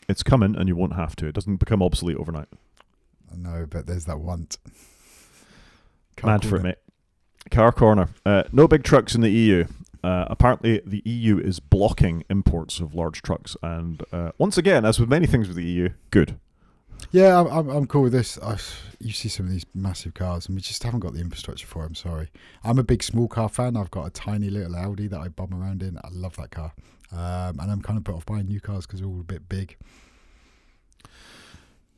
It's coming, and you won't have to. It doesn't become obsolete overnight. I know, but there's that want. Mad for it, mate. Car corner. No big trucks in the EU. Apparently, the EU is blocking imports of large trucks, and once again, as with many things with the EU, good. Yeah, I'm cool with this. You see some of these massive cars, and we just haven't got the infrastructure for it. I'm sorry. I'm a big small car fan. I've got a tiny little Audi that I bum around in. I love that car, and I'm kind of put off buying new cars because they're all a bit big.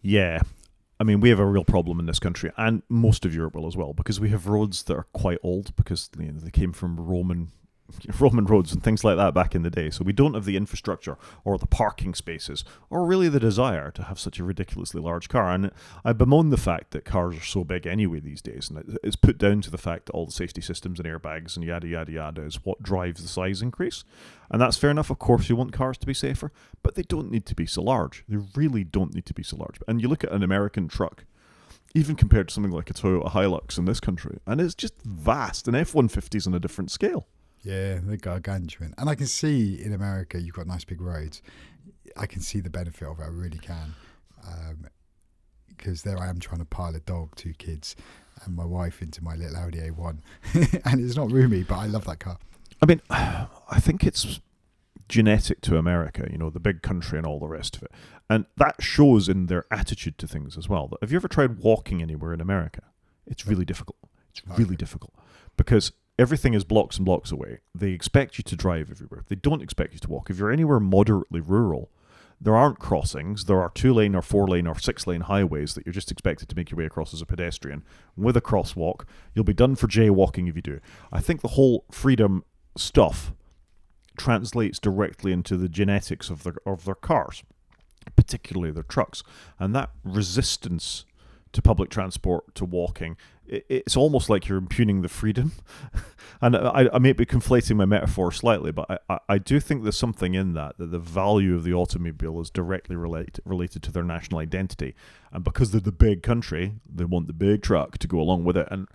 Yeah. I mean, we have a real problem in this country, and most of Europe will as well, because we have roads that are quite old, because they came from Roman roads and things like that back in the day. So we don't have the infrastructure or the parking spaces or really the desire to have such a ridiculously large car. And I bemoan the fact that cars are so big anyway these days, and it's put down to the fact that all the safety systems and airbags and yada yada yada is what drives the size increase. And that's fair enough. Of course you want cars to be safer, but they don't need to be so large. They really don't need to be so large. And you look at an American truck, even compared to something like a Toyota Hilux in this country, and it's just vast. An F-150 is on a different scale. Yeah, they're gargantuan. And I can see in America, you've got nice big roads. I can see the benefit of it. I really can. Because there I am trying to pile a dog, 2 kids, and my wife into my little Audi A1. And it's not roomy, but I love that car. I mean, I think it's genetic to America, the big country and all the rest of it. And that shows in their attitude to things as well. Have you ever tried walking anywhere in America? It's really difficult. It's really difficult. Because everything is blocks and blocks away. They expect you to drive everywhere. They don't expect you to walk. If you're anywhere moderately rural, there aren't crossings. There are 2-lane or 4-lane or 6-lane highways that you're just expected to make your way across as a pedestrian. With a crosswalk, you'll be done for jaywalking if you do. I think the whole freedom stuff translates directly into the genetics of their cars, particularly their trucks. And that resistance to public transport, to walking, it's almost like you're impugning the freedom. And I may be conflating my metaphor slightly, but I do think there's something in that the value of the automobile is directly related to their national identity. And because they're the big country, they want the big truck to go along with it. And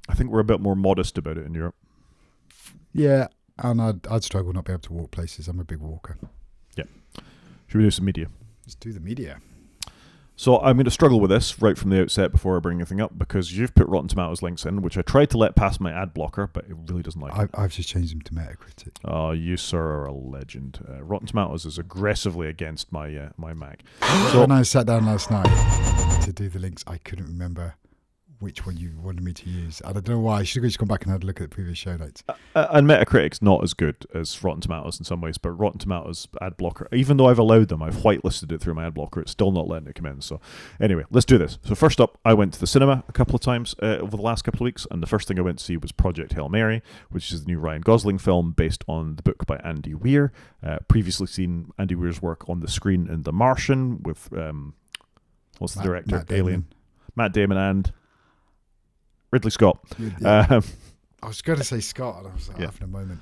I think we're a bit more modest about it in Europe. Yeah, and I'd struggle not be able to walk places. I'm a big walker. Yeah. Should we do some media? Let's do the media. So I'm going to struggle with this right from the outset before I bring anything up, because you've put Rotten Tomatoes links in, which I tried to let past my ad blocker, but it really doesn't like it. I've just changed them to Metacritic. Oh, you, sir, are a legend. Rotten Tomatoes is aggressively against my Mac. So when I sat down last night to do the links, I couldn't remember which one you wanted me to use. I don't know why. I should have just gone back and had a look at the previous show notes. And Metacritic's not as good as Rotten Tomatoes in some ways, but Rotten Tomatoes ad blocker, even though I've allowed them, I've whitelisted it through my ad blocker, it's still not letting it come in. So anyway, let's do this. So first up, I went to the cinema a couple of times over the last couple of weeks, and the first thing I went to see was Project Hail Mary, which is the new Ryan Gosling film based on the book by Andy Weir. Previously seen Andy Weir's work on the screen in The Martian with, what's the director? Alien. Matt Damon and Ridley Scott. Yeah. I was going to say Scott, and I was like, having a moment.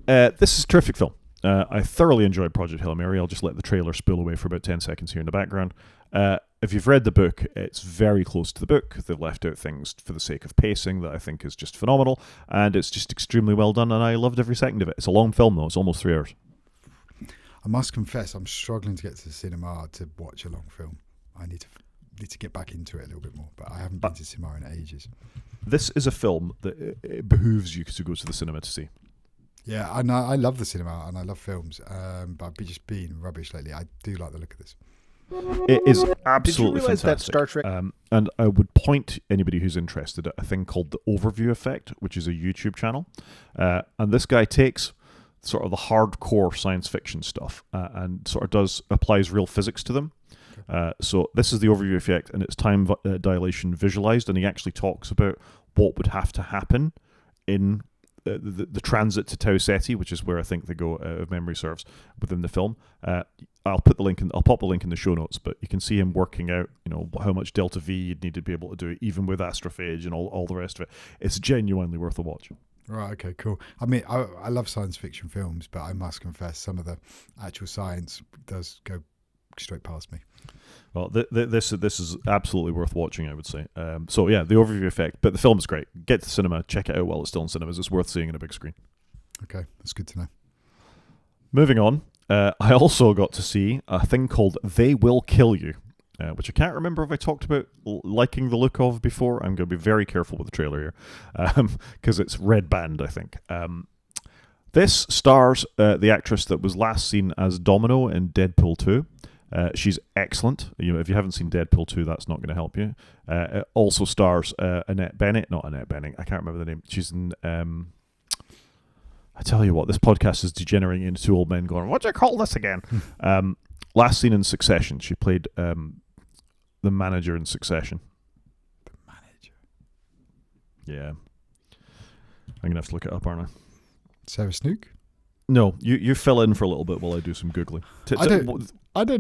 This is a terrific film. I thoroughly enjoyed Project Hail Mary. I'll just let the trailer spool away for about 10 seconds here in the background. If you've read the book, it's very close to the book. They've left out things for the sake of pacing that I think is just phenomenal, and it's just extremely well done, and I loved every second of it. It's a long film, though. It's almost 3 hours. I must confess, I'm struggling to get to the cinema to watch a long film. I need to get back into it a little bit more, but I haven't been to cinema in ages. This is a film that it behooves you to go to the cinema to see. Yeah, and I love the cinema and I love films, but I've just been rubbish lately. I do like the look of this. It is absolutely Did you realize fantastic. that Star Trek? And I would point anybody who's interested at a thing called the Overview Effect, which is a YouTube channel. And this guy takes sort of the hardcore science fiction stuff and sort of applies real physics to them. So this is the Overview Effect, and it's time dilation visualized, and he actually talks about what would have to happen in the transit to Tau Ceti, which is where I think they go, if memory serves, within the film. I'll pop the link in the show notes, but you can see him working out, how much delta V you'd need to be able to do it, even with astrophage and all the rest of it. It's genuinely worth a watch. Right, okay, cool. I mean, I love science fiction films, but I must confess some of the actual science does go straight past me. Well, this is absolutely worth watching, I would say. So yeah, the Overview Effect, but the film is great. Get to the cinema, check it out while it's still in cinemas. It's worth seeing on a big screen. Okay, that's good to know. Moving on, I also got to see a thing called They Will Kill You, which I can't remember if I talked about liking the look of before. I'm going to be very careful with the trailer here, because it's red band, I think. This stars the actress that was last seen as Domino in Deadpool 2. She's excellent. If you haven't seen Deadpool 2, that's not going to help you. It also stars Annette Bening. Not Annette Bening. I can't remember the name. She's in... I tell you what, this podcast is degenerating into two old men going, what do you call this again? Last seen in Succession. She played the manager in Succession. The manager? Yeah. I'm going to have to look it up, aren't I? Sarah Snook? No, you fill in for a little bit while I do some Googling. I don't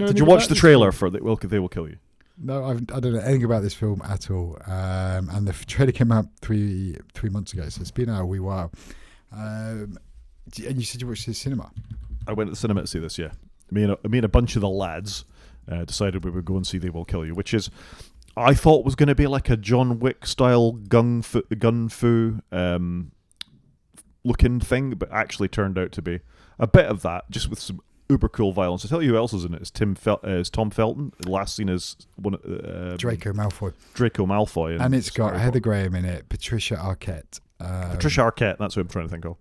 know. Did you watch the trailer for They Will Kill You? No, I don't know anything about this film at all. And the trailer came out three months ago, so it's been out a wee while. And you said you watched the cinema? I went to the cinema to see this, yeah. Me and a bunch of the lads decided we would go and see They Will Kill You, which is, I thought was going to be like a John Wick style gun fu looking thing, but actually turned out to be a bit of that, just with some uber cool violence. I tell you who else is in it. It's Tom Felton. Last seen as Draco Malfoy, and it's got Heather Graham in it, Patricia Arquette. That's what I'm trying to think of.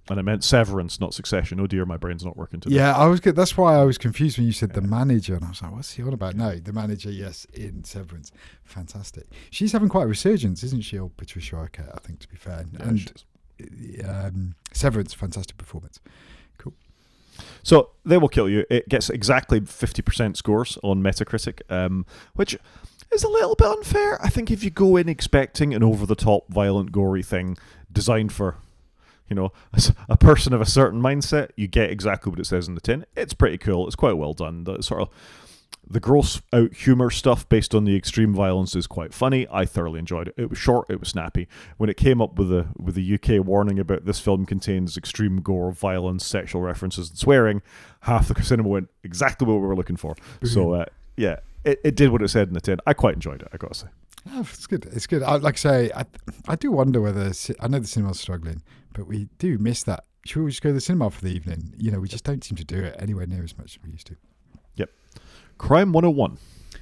And I meant Severance, not Succession. Oh dear, my brain's not working today. Yeah, I was good. That's why I was confused when you said the manager, and I was like, "What's he on about?" No, the manager, yes, in Severance, fantastic. She's having quite a resurgence, isn't she, old Patricia Arquette? I think, to be fair, and Severance, fantastic performance. Cool. So They Will Kill You. It gets exactly 50% scores on Metacritic, which is a little bit unfair. I think if you go in expecting an over-the-top, violent, gory thing designed for, a person of a certain mindset, you get exactly what it says in the tin. It's pretty cool. It's quite well done. The gross out humor stuff based on the extreme violence is quite funny. I thoroughly enjoyed it. It was short. It was snappy. When it came up with the UK warning about this film contains extreme gore, violence, sexual references, and swearing, half the cinema went exactly what we were looking for. Mm-hmm. So yeah, it did what it said in the tin. I quite enjoyed it, I got to say. Oh, it's good. It's good. Like I say, I do wonder whether, I know the cinema's struggling, but we do miss that. Should we just go to the cinema for the evening? We just don't seem to do it anywhere near as much as we used to. Yep. Crime 101.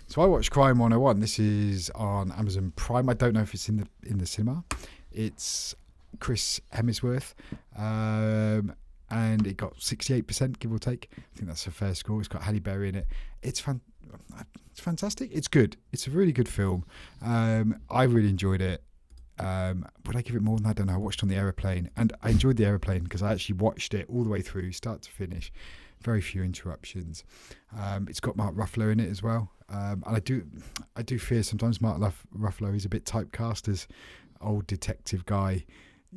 So I watched Crime 101. This is on Amazon Prime. I don't know if it's in the cinema. It's Chris Hemsworth, and it got 68%, give or take. I think that's a fair score. It's got Halle Berry in it. It's fantastic. It's good. It's a really good film. I really enjoyed it. Would I give it more than that? I don't know. I watched on the aeroplane, and I enjoyed the aeroplane because I actually watched it all the way through, start to finish. Very few interruptions. It's got Mark Ruffalo in it as well. And I do fear sometimes Mark Ruffalo is a bit typecast as old detective guy.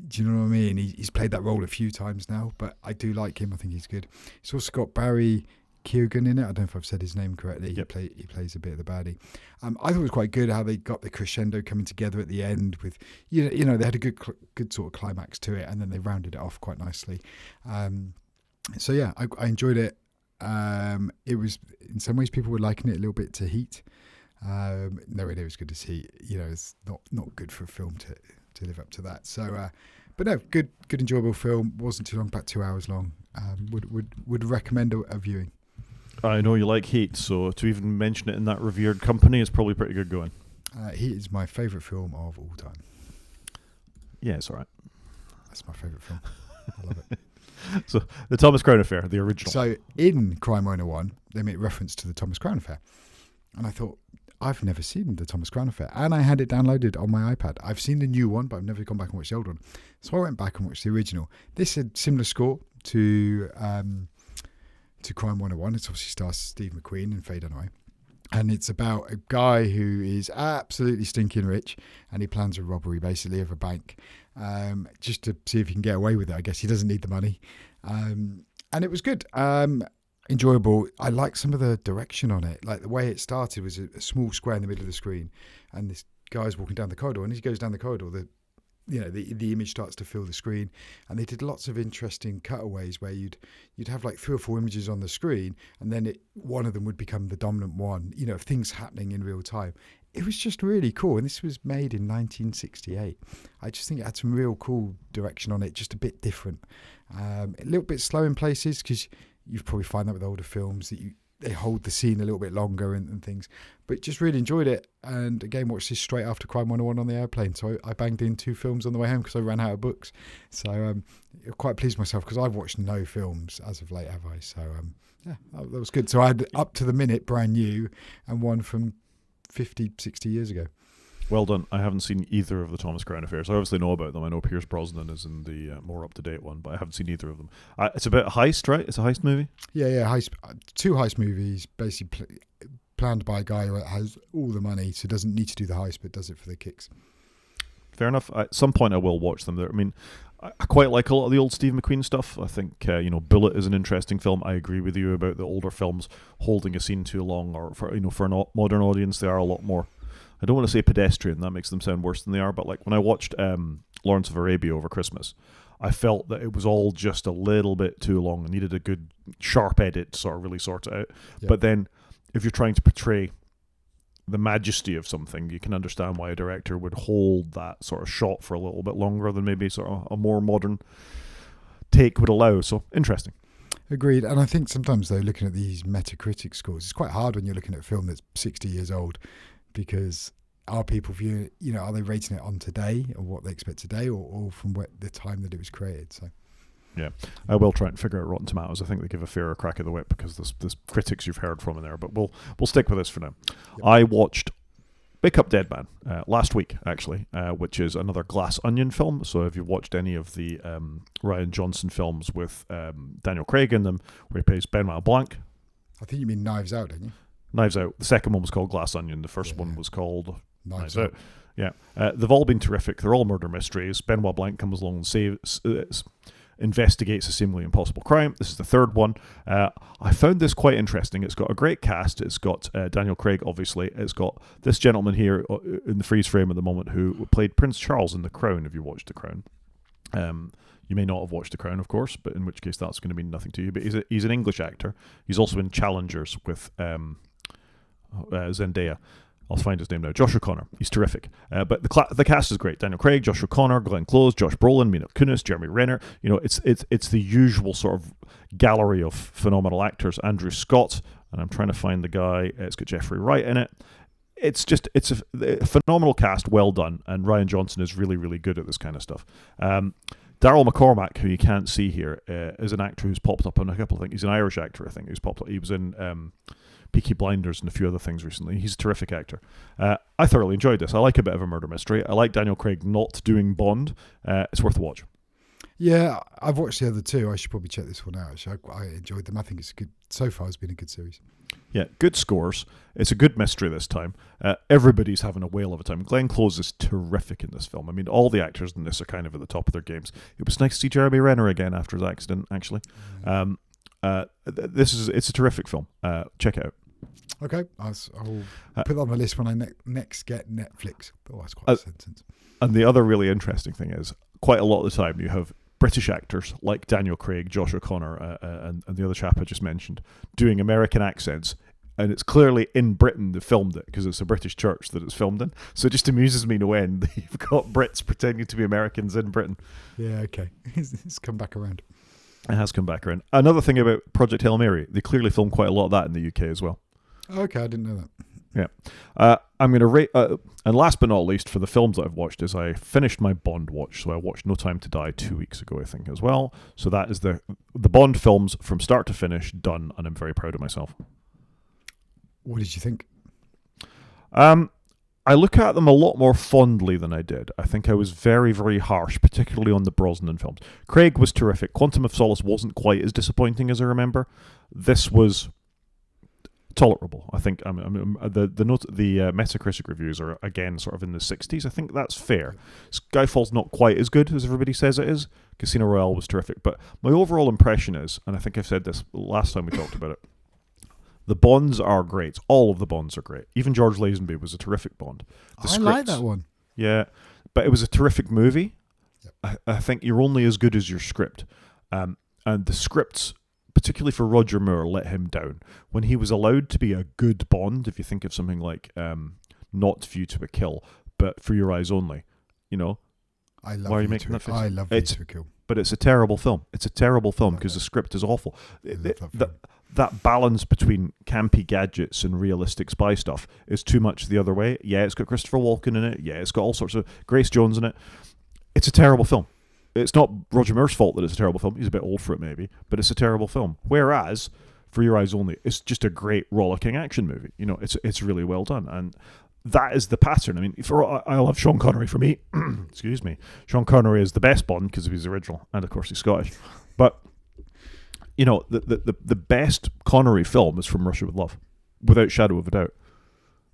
Do you know what I mean? He's played that role a few times now, but I do like him. I think he's good. It's also got Barry Keoghan in it. I don't know if I've said his name correctly. Yep. He plays a bit of the baddie. I thought it was quite good how they got the crescendo coming together at the end with, they had a good sort of climax to it, and then they rounded it off quite nicely. So yeah, I enjoyed it. It was, in some ways, people were liking it a little bit to Heat. Nowhere near as good as Heat. It's not good for a film to live up to that. So, but no, good enjoyable film. Wasn't too long, about 2 hours long. Would recommend a viewing. I know you like Heat, so to even mention it in that revered company is probably pretty good going. Heat is my favourite film of all time. Yeah, it's all right. That's my favourite film. I love it. So, the Thomas Crown Affair, the original. So, in Crime 101, they make reference to the Thomas Crown Affair. And I thought, I've never seen the Thomas Crown Affair. And I had it downloaded on my iPad. I've seen the new one, but I've never gone back and watched the old one. So, I went back and watched the original. This had similar score to Crime 101. It obviously stars Steve McQueen and Faye Dunaway. And it's about a guy who is absolutely stinking rich, and he plans a robbery, basically, of a bank, just to see if he can get away with it. I guess he doesn't need the money. And it was good. Enjoyable. I like some of the direction on it. Like the way it started was a small square in the middle of the screen, and this guy's walking down the corridor, and as he goes down the corridor, the image starts to fill the screen, and they did lots of interesting cutaways where you'd have like 3 or 4 images on the screen, and then one of them would become the dominant one, of things happening in real time. It was just really cool, and this was made in 1968. I just think it had some real cool direction on it, just a bit different. A little bit slow in places because you probably find that with older films that they hold the scene a little bit longer and things. But just really enjoyed it. And again, watched this straight after Crime 101 on the airplane. So I banged in 2 films on the way home because I ran out of books. So quite pleased with myself because I've watched no films as of late, have I? So yeah, that was good. So I had up to the minute brand new and one from 50, 60 years ago. Well done. I haven't seen either of the Thomas Crown affairs. I obviously know about them. I know Pierce Brosnan is in the more up-to-date one, but I haven't seen either of them. It's about a heist, right? It's a heist movie? Yeah, heist. 2 heist movies, basically planned by a guy who has all the money, so doesn't need to do the heist, but does it for the kicks. Fair enough. At some point I will watch them. I mean, I quite like a lot of the old Steve McQueen stuff. I think, Bullet is an interesting film. I agree with you about the older films holding a scene too long, or for a modern audience, they are a lot more, I don't want to say pedestrian, that makes them sound worse than they are, but like when I watched Lawrence of Arabia over Christmas, I felt that it was all just a little bit too long and needed a good sharp edit to sort of really sort it out. Yeah. But then if you're trying to portray the majesty of something, you can understand why a director would hold that sort of shot for a little bit longer than maybe sort of a more modern take would allow. So interesting. Agreed. And I think sometimes though, looking at these Metacritic scores, it's quite hard when you're looking at a film that's 60 years old, because are people viewing it, are they rating it on today or what they expect today, or from the time that it was created? So yeah, I will try and figure out Rotten Tomatoes. I think they give a fairer crack of the whip because there's critics you've heard from in there, but we'll stick with this for now. Yep. I watched Wake Up Dead Man last week, actually, which is another Glass Onion film. So if you've watched any of the Rian Johnson films with Daniel Craig in them, where he plays Benoit Blanc. I think you mean Knives Out, don't you? Knives Out. The second one was called Glass Onion. The first one was called Knives Out. Yeah. They've all been terrific. They're all murder mysteries. Benoit Blanc comes along and investigates a seemingly impossible crime. This is the third one. I found this quite interesting. It's got a great cast. It's got Daniel Craig, obviously. It's got this gentleman here in the freeze frame at the moment who played Prince Charles in The Crown, if you watched The Crown. You may not have watched The Crown, of course, but in which case that's going to mean nothing to you. But he's an English actor. He's also in Challengers with Zendaya. I'll find his name now. Josh O'Connor. He's terrific. But the cast is great. Daniel Craig, Josh O'Connor, Glenn Close, Josh Brolin, Mila Kunis, Jeremy Renner. It's the usual sort of gallery of phenomenal actors. Andrew Scott, and I'm trying to find the guy. It's got Jeffrey Wright in it. It's a phenomenal cast, well done, and Rian Johnson is really, really good at this kind of stuff. Daryl McCormack, who you can't see here, is an actor who's popped up on a couple of things. He's an Irish actor, I think. Who's popped up. He was in Peaky Blinders and a few other things recently. He's a terrific actor. I thoroughly enjoyed this. I like a bit of a murder mystery. I like Daniel Craig not doing Bond. It's worth a watch. Yeah, I've watched the other 2. I should probably check this one out. Actually, I enjoyed them. I think it's good. So far, it's been a good series. Yeah, good scores. It's a good mystery this time. Everybody's having a whale of a time. Glenn Close is terrific in this film. I mean, all the actors in this are kind of at the top of their games. It was nice to see Jeremy Renner again after his accident, actually. It's a terrific film. Check it out. Okay, I'll put that on my list when I next get Netflix. Oh, that's quite a sentence. And the other really interesting thing is, quite a lot of the time you have British actors like Daniel Craig, Josh O'Connor, and the other chap I just mentioned doing American accents, and it's clearly in Britain they filmed it because it's a British church that it's filmed in. So it just amuses me no end that you've got Brits pretending to be Americans in Britain. Yeah, okay. It's come back around. It has come back around. Another thing about Project Hail Mary, they clearly filmed quite a lot of that in the UK as well. Okay, I didn't know that. Yeah. I'm going to rate, and last but not least, for the films that I've watched, is I finished my Bond watch. So I watched No Time to Die 2 weeks ago, I think, as well. So that is the Bond films from start to finish done, and I'm very proud of myself. What did you think? I look at them a lot more fondly than I did. I think I was very, very harsh, particularly on the Brosnan films. Craig was terrific. Quantum of Solace wasn't quite as disappointing as I remember. This was tolerable. I think the Metacritic reviews are again sort of in the 60s. I think that's fair. Skyfall's not quite as good as everybody says it is. Casino Royale was terrific, but my overall impression is, and I think I've said this last time we talked about it, the Bonds are great. All of the Bonds are great. Even George Lazenby was a terrific Bond. I like that one. Yeah, but it was a terrific movie. Yep. I think you're only as good as your script, and the scripts, particularly for Roger Moore, let him down. When he was allowed to be a good Bond, if you think of something like Not View to a Kill, but For Your Eyes Only, I love why are you View making to that face? I love View to a Kill. but it's a terrible film. It's a terrible film because the script is awful. That balance between campy gadgets and realistic spy stuff is too much the other way. Yeah, it's got Christopher Walken in it. Yeah, it's got all sorts of Grace Jones in it. It's a terrible film. It's not Roger Moore's fault that it's a terrible film. He's a bit old for it maybe, but it's a terrible film. Whereas, For Your Eyes Only, it's just a great rollicking action movie. You know, it's really well done. And that is the pattern. I mean, I love Sean Connery. For me, excuse me, Sean Connery is the best Bond because of his original, and of course he's Scottish. But you know, the best Connery film is From Russia with Love, without shadow of a doubt.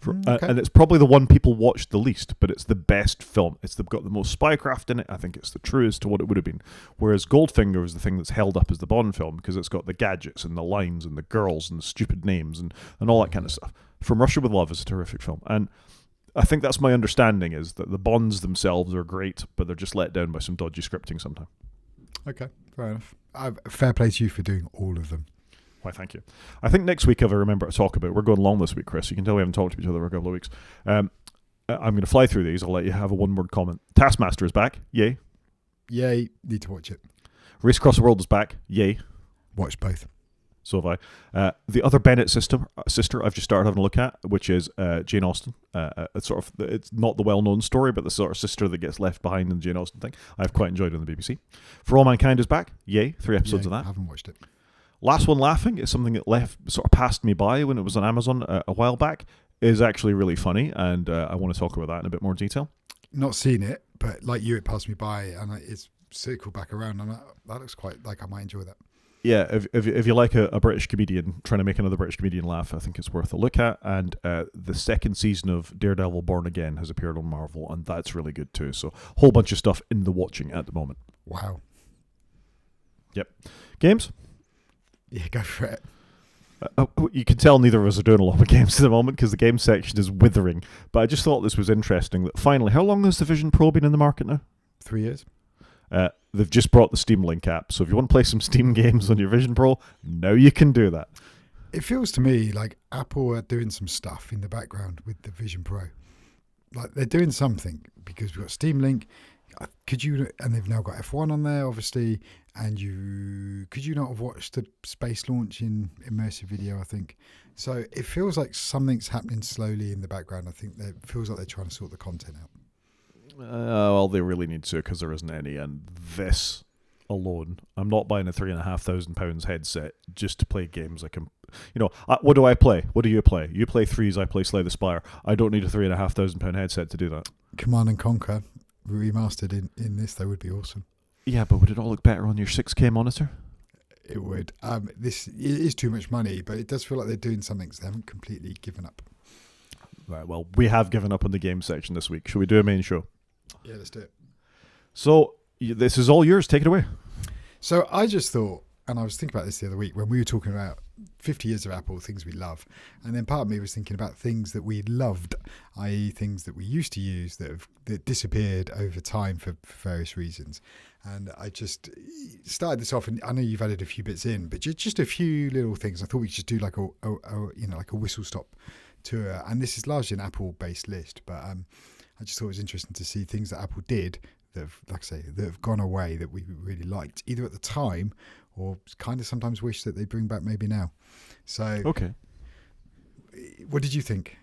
And it's probably the one people watch the least, but it's the best film. It's got the most spycraft in it. I think it's the truest to what it would have been. Whereas Goldfinger is the thing that's held up as the Bond film because it's got the gadgets and the lines and the girls and the stupid names and all that kind of stuff. From Russia with Love is a terrific film. And I think that's my understanding, is that the Bonds themselves are great, but they're just let down by some dodgy scripting sometimes. Okay, fair enough. Fair play to you for doing all of them. Why, thank you. I think next week, if I remember to talk about, we're going long this week, Chris. You can tell we haven't talked to each other for a couple of weeks. I'm going to fly through these. I'll let you have a one-word comment. Taskmaster is back. Yay. Yay. Need to watch it. Race Across the World is back. Yay. Watch both. So have I. The other Bennett sister I've just started having a look at, which is Jane Austen. It's not the well-known story, but the sort of sister that gets left behind in the Jane Austen thing. I've quite enjoyed it on the BBC. For All Mankind is back. Yay. 3 episodes of that. I haven't watched it. Last One Laughing is something that passed me by when it was on Amazon a while back. Is actually really funny, and I want to talk about that in a bit more detail. Not seen it, but like you, it passed me by, and it's circled back around, and that looks quite like I might enjoy that. Yeah, if you like a British comedian trying to make another British comedian laugh, I think it's worth a look at. And the second season of Daredevil Born Again has appeared on Marvel, and that's really good too. So a whole bunch of stuff in the watching at the moment. Wow. Yep. Games? Yeah, go for it. You can tell neither of us are doing a lot of games at the moment because the game section is withering. But I just thought this was interesting that finally, how long has the Vision Pro been in the market now? 3 years. They've just brought the Steam Link app. So if you want to play some Steam games on your Vision Pro, now you can do that. It feels to me like Apple are doing some stuff in the background with the Vision Pro. Like they're doing something because we've got Steam Link. And they've now got F1 on there, obviously. And could you not have watched the space launch in immersive video, I think? So it feels like something's happening slowly in the background. I think it feels like they're trying to sort the content out. Well, they really need to because there isn't any. And this alone, I'm not buying a £3,500 headset just to play games. I can, what do I play? What do you play? You play Threes, I play Slay the Spire. I don't need a £3,500 headset to do that. Command and Conquer remastered in this, though, would be awesome. Yeah, but would it all look better on your 6K monitor? It would. This is too much money, but it does feel like they're doing something, so they haven't completely given up. Right, well, we have given up on the game section this week. Should we do a main show? Yeah, let's do it. So, this is all yours. Take it away. So, I just thought, and I was thinking about this the other week when we were talking about 50 years of Apple, things we love. And then part of me was thinking about things that we loved, i.e. things that we used to use that disappeared over time for various reasons. And I just started this off, and I know you've added a few bits in, but just a few little things. I thought we could just do like a whistle stop tour. And this is largely an Apple-based list, but I just thought it was interesting to see things that Apple did that have, like I say, that have gone away that we really liked, either at the time or kind of sometimes wish that they bring back maybe now. So, okay, what did you think?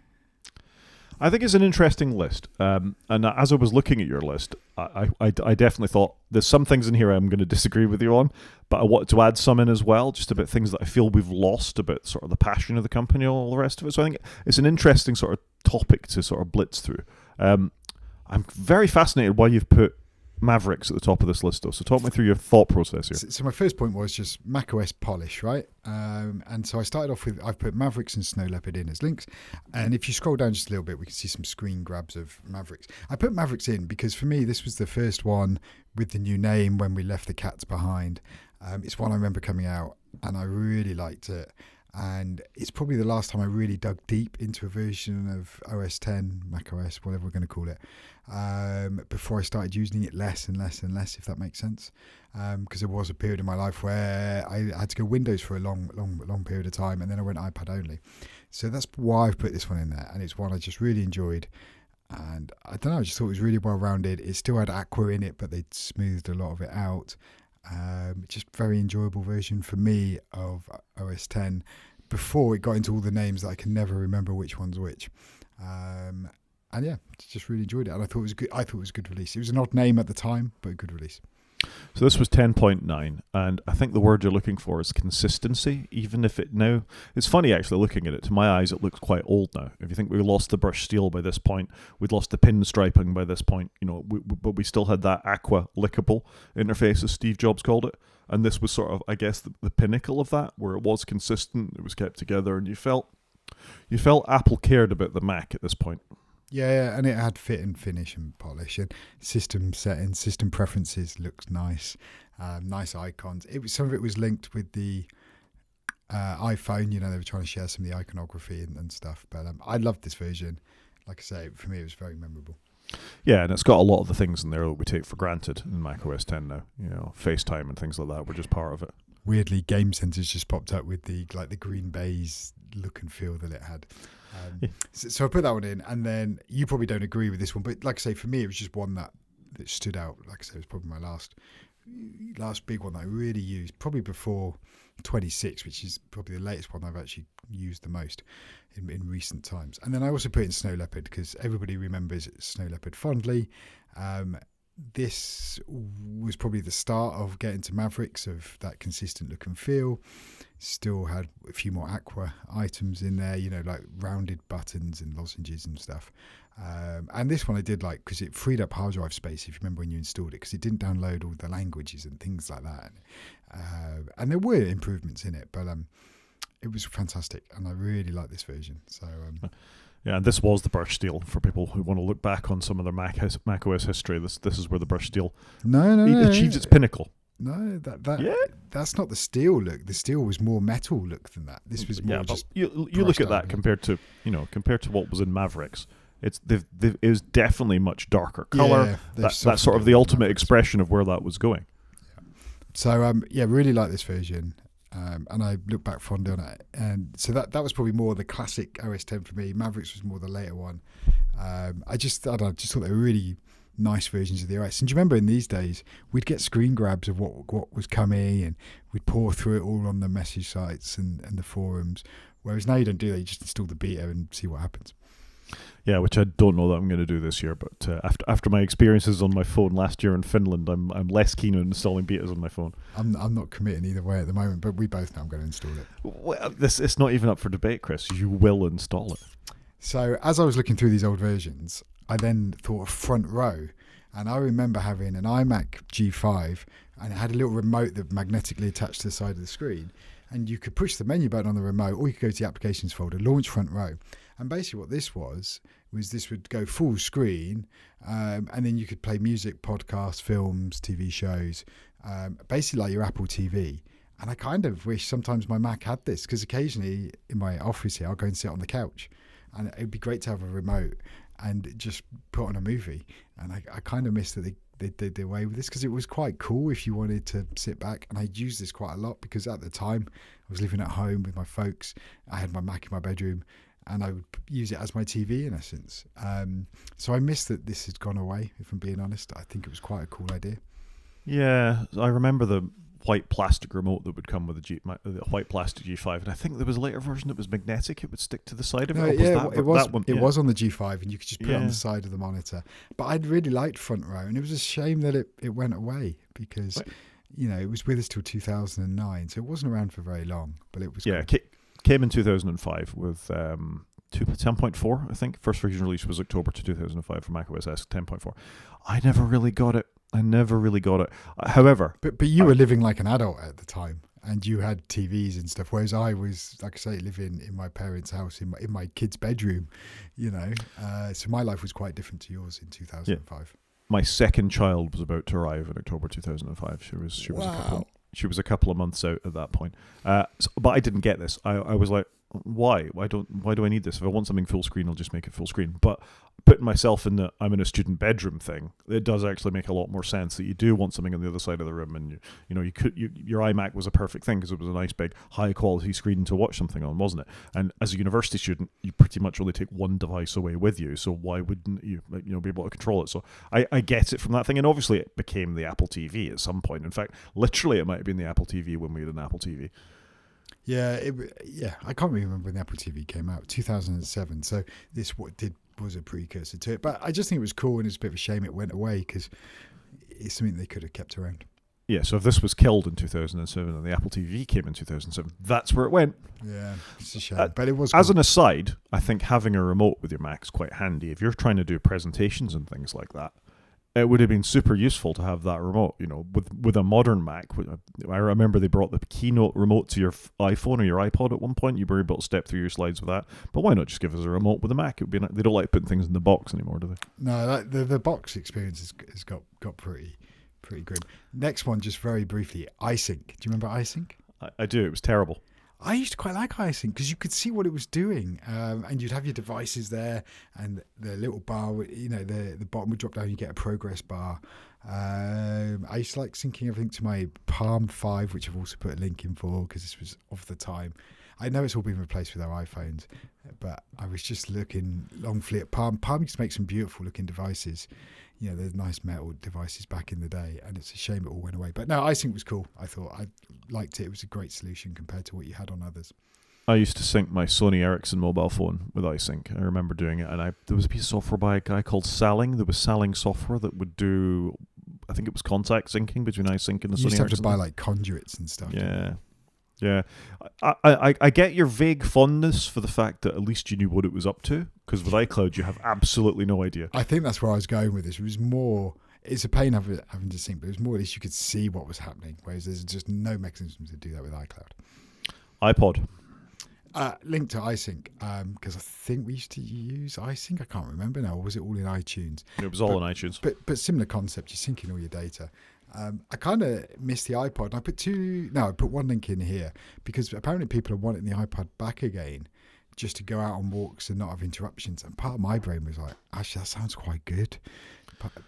I think it's an interesting list. And as I was looking at your list, I definitely thought there's some things in here I'm going to disagree with you on, but I wanted to add some in as well, just about things that I feel we've lost, about sort of the passion of the company, all the rest of it. So I think it's an interesting sort of topic to sort of blitz through. I'm very fascinated why you've put Mavericks at the top of this list, though. So talk me through your thought process here. So my first point was just macOS polish, right? And so I started off with, I've put Mavericks and Snow Leopard in as links. And if you scroll down just a little bit, we can see some screen grabs of Mavericks. I put Mavericks in because for me, this was the first one with the new name when we left the cats behind. It's one I remember coming out and I really liked it. And it's probably the last time I really dug deep into a version of OS 10, macOS, whatever we're going to call it, before I started using it less and less and less, if that makes sense. Because there was a period in my life where I had to go Windows for a long period of time, and then I went iPad only. So that's why I've put this one in there, and it's one I just really enjoyed. And I don't know, I just thought it was really well rounded. It still had Aqua in it, but they'd smoothed a lot of it out. Just very enjoyable version for me of OS 10 before it got into all the names that I can never remember which one's which. And yeah, just really enjoyed it. And I thought it was good. I thought it was a good release. It was an odd name at the time, but a good release. So this was 10.9, and I think the word you're looking for is consistency, even if it now... It's funny, actually, looking at it. To my eyes, it looks quite old now. If you think we lost the brush steel by this point, we'd lost the pinstriping by this point, but we still had that aqua lickable interface, as Steve Jobs called it. And this was sort of, I guess, the pinnacle of that, where it was consistent, it was kept together, and you felt Apple cared about the Mac at this point. Yeah, and it had fit and finish and polish and system settings, system preferences looked nice, nice icons. Some of it was linked with the iPhone. They were trying to share some of the iconography and stuff. But I loved this version. Like I say, for me, it was very memorable. Yeah, and it's got a lot of the things in there that we take for granted in macOS 10 now. FaceTime and things like that were just part of it. Weirdly, Game Center's just popped up with the green baize look and feel that it had. So I put that one in, and then you probably don't agree with this one, but like I say, for me, it was just one that stood out. Like I say, it was probably my last big one that I really used, probably before 26, which is probably the latest one I've actually used the most in recent times. And then I also put in Snow Leopard because everybody remembers Snow Leopard fondly. This was probably the start of getting to Mavericks, of that consistent look and feel. Still had a few more aqua items in there, like rounded buttons and lozenges and stuff. And this one I did like because it freed up hard drive space, if you remember when you installed it, because it didn't download all the languages and things like that. And there were improvements in it, but it was fantastic, and I really like this version. So yeah, and this was the brush steel for people who want to look back on some of their macOS history. This is where the brush steel achieved its pinnacle. No, that's not the steel look. The steel was more metal look than that. This was more just. You look at that compared to what was in Mavericks. It was definitely much darker color. Yeah, that's sort of the ultimate expression of where that was going. Yeah. So really like this version. And I look back fondly on it, and so that was probably more the classic OS 10 for me. Mavericks was more the later one. I just thought they were really nice versions of the OS. And do you remember in these days we'd get screen grabs of what was coming, and we'd pour through it all on the message sites and the forums. Whereas now you don't do that; you just install the beta and see what happens. Yeah, which I don't know that I'm going to do this year, but after my experiences on my phone last year in Finland, I'm less keen on installing betas on my phone. I'm not committing either way at the moment, but we both know I'm going to install it. Well, it's not even up for debate, Chris. You will install it. So as I was looking through these old versions, I then thought of Front Row, and I remember having an iMac G5, and it had a little remote that magnetically attached to the side of the screen, and you could push the menu button on the remote, or you could go to the applications folder, launch Front Row. And basically what this was this would go full screen, and then you could play music, podcasts, films, TV shows, basically like your Apple TV. And I kind of wish sometimes my Mac had this, because occasionally in my office here, I'll go and sit on the couch, and it would be great to have a remote and just put on a movie. And I kind of miss that they did away with this, because it was quite cool if you wanted to sit back. And I'd use this quite a lot because at the time I was living at home with my folks. I had my Mac in my bedroom, and I would use it as my TV in essence. So I miss that this has gone away, if I'm being honest. I think it was quite a cool idea. Yeah, I remember the white plastic remote that would come with the white plastic G5, and I think there was a later version that was magnetic. It would stick to the side of it. It was on the G5, and you could just put it on the side of the monitor. But I'd really liked Front Row, and it was a shame that it went away, because it was with us till 2009, so it wasn't around for very long. But it was cool. Came in 2005 with 10.4, I think. First version release was October 2005 for macOS X 10.4. I never really got it. However... But you were living like an adult at the time, and you had TVs and stuff, whereas I was, like I say, living in my parents' house, in my kid's bedroom, So my life was quite different to yours in 2005. Yeah. My second child was about to arrive in October 2005. She was a couple of months out at that point. But I didn't get this. I was like, Why? Why do I need this? If I want something full screen, I'll just make it full screen. But putting myself in the I'm in a student bedroom thing, it does actually make a lot more sense that you do want something on the other side of the room, and your iMac was a perfect thing because it was a nice big high quality screen to watch something on, wasn't it? And as a university student, you pretty much only take one device away with you, so why wouldn't you be able to control it? So I get it from that thing, and obviously it became the Apple TV at some point. In fact, literally it might have been the Apple TV when we had an Apple TV. Yeah, I can't really remember when the Apple TV came out, 2007. So this was a precursor to it. But I just think it was cool, and it's a bit of a shame it went away because it's something they could have kept around. Yeah, so if this was killed in 2007 and the Apple TV came in 2007, that's where it went. Yeah, it's a shame. But it was cool. As an aside, I think having a remote with your Mac is quite handy. If you're trying to do presentations and things like that, it would have been super useful to have that remote, with a modern Mac. I remember they brought the Keynote remote to your iPhone or your iPod at one point. You were able to step through your slides with that. But why not just give us a remote with a Mac? It would be. They don't like putting things in the box anymore, do they? No, the box experience has got pretty grim. Next one, just very briefly, iSync. Do you remember iSync? I do. It was terrible. I used to quite like iSync because you could see what it was doing, and you'd have your devices there, and the little bar, the bottom would drop down. You get a progress bar. I used to like syncing everything to my Palm 5, which I've also put a link in for because this was of the time. I know it's all been replaced with our iPhones, but I was just looking longfully at Palm. Palm used to make some beautiful looking devices. There's nice metal devices back in the day, and it's a shame it all went away. But no, iSync was cool. I thought I liked it. It was a great solution compared to what you had on others. I used to sync my Sony Ericsson mobile phone with iSync. I remember doing it, and there was a piece of software by a guy called Salling. There was Salling software that would do, I think it was contact syncing between iSync and the Sony Ericsson. You used to have to buy like conduits and stuff. Yeah. Yeah, I get your vague fondness for the fact that at least you knew what it was up to, because with iCloud you have absolutely no idea. I think that's where I was going with this. It was more, it's a pain having to sync, but it was more at least you could see what was happening, whereas there's just no mechanism to do that with iCloud. iPod. Linked to iSync, because I think we used to use iSync. I can't remember now. Or was it all in iTunes? It was all in iTunes. But similar concept. You're syncing all your data. I kind of missed the iPod. I put one link in here because apparently people are wanting the iPod back again just to go out on walks and not have interruptions. And part of my brain was like, actually, that sounds quite good.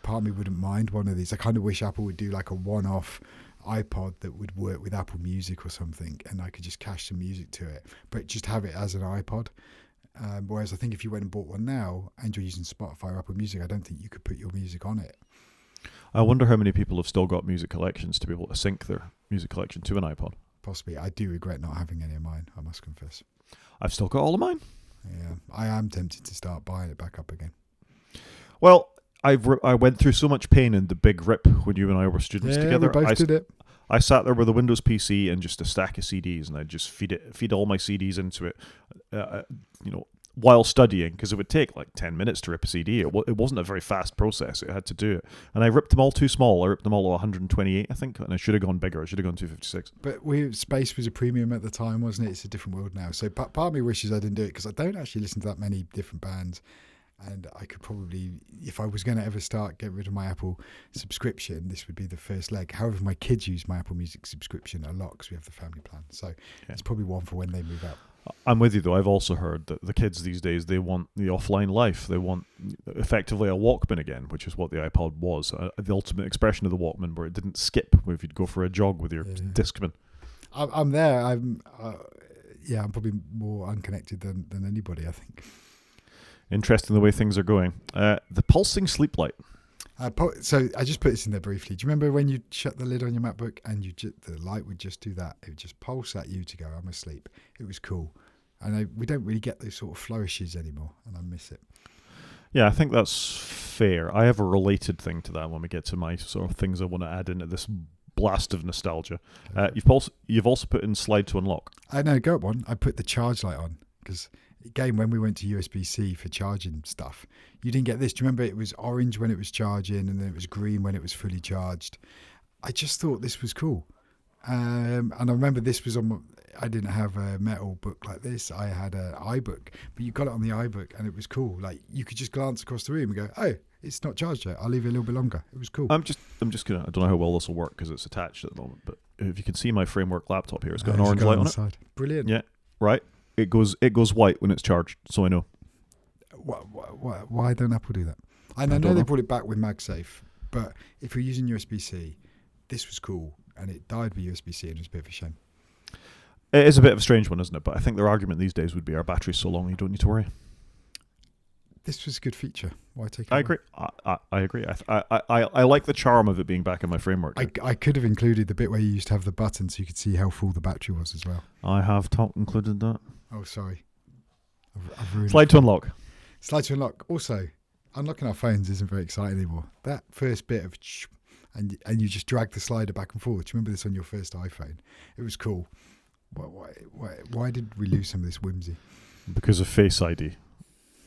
Part of me wouldn't mind one of these. I kind of wish Apple would do like a one-off iPod that would work with Apple Music or something, and I could just cache some music to it, but just have it as an iPod. Whereas I think if you went and bought one now and you're using Spotify or Apple Music, I don't think you could put your music on it. I wonder how many people have still got music collections to be able to sync their music collection to an iPod. Possibly. I do regret not having any of mine, I must confess. I've still got all of mine. Yeah, I am tempted to start buying it back up again. Well, I went through so much pain in the big rip when you and I were students together. We both did it. I sat there with a Windows PC and just a stack of CDs, and I'd just feed all my CDs into it, while studying, because it would take like 10 minutes to rip a CD. It wasn't a very fast process. It had to do it. And I ripped them all too small. I ripped them all to 128, I think, and I should have gone bigger. I should have gone 256. But space was a premium at the time, wasn't it? It's a different world now. So part of me wishes I didn't do it because I don't actually listen to that many different bands. And I could probably, if I was going to ever get rid of my Apple subscription, this would be the first leg. However, my kids use my Apple Music subscription a lot because we have the family plan. So It's probably one for when they move out. I'm with you, though. I've also heard that the kids these days, they want the offline life. They want effectively a Walkman again, which is what the iPod was. The ultimate expression of the Walkman, where it didn't skip if you'd go for a jog with your Discman. I'm there. I'm probably more unconnected than anybody, I think. Interesting the way things are going. The pulsing sleep light. So I just put this in there briefly. Do you remember when you shut the lid on your MacBook and the light would just do that? It would just pulse at you to go, I'm asleep. It was cool. And we don't really get those sort of flourishes anymore, and I miss it. Yeah, I think that's fair. I have a related thing to that when we get to my sort of things I want to add into this blast of nostalgia. Okay. You've also put in slide to unlock. No, go up one. I put the charge light on because again, when we went to USB-C for charging stuff, you didn't get this. Do you remember it was orange when it was charging and then it was green when it was fully charged? I just thought this was cool. And I remember this was I didn't have a metal book like this. I had an iBook, but you got it on the iBook and it was cool. Like you could just glance across the room and go, oh, it's not charged yet. I'll leave it a little bit longer. It was cool. I'm just gonna, I don't know how well this will work because it's attached at the moment, but if you can see my Framework laptop here, it's got an orange light on it. Brilliant. Yeah, right. it goes white when it's charged, so I know. Why don't Apple do that? And I I know don't they know. brought it back with MagSafe, but if you're using USB-C, this was cool, and it died with USB-C, and it was a bit of a shame. It is a bit of a strange one, isn't it? But I think their argument these days would be our battery's so long you don't need to worry. This was a good feature. Why take it I away? agree. I agree. I like the charm of it being back in my framework. I could have included the bit where you used to have the button so you could see how full the battery was as well. I have included that. Oh, sorry. I've ruined Slide to unlock. Slide to unlock. Also, unlocking our phones isn't very exciting anymore. That first bit of and you just drag the slider back and forward. Do you remember this on your first iPhone? It was cool. Why did we lose some of this whimsy? Because of Face ID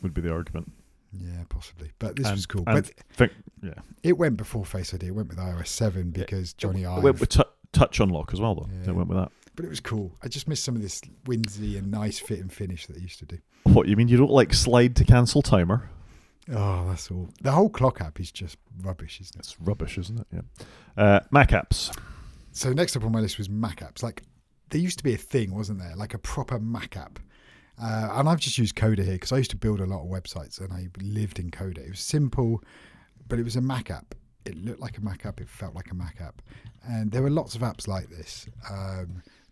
would be the argument. Yeah, possibly. But this was cool. And But yeah. it went before Face ID. It went with iOS 7 because Johnny It Ive. went with touch unlock as well, though. Yeah. It went with that. But it was cool. I just missed some of this whimsy and nice fit and finish that they used to do. What, you mean you don't like slide to cancel timer? Oh, that's all. The whole clock app is just rubbish, isn't it? It's rubbish, isn't it? Yeah. Mac apps. So next up on my list was Mac apps. Like, there used to be a thing, wasn't there? Like a proper Mac app. And I've just used Coda here because I used to build a lot of websites and I lived in Coda. It was simple, but it was a Mac app. It looked like a Mac app. It felt like a Mac app. And there were lots of apps like this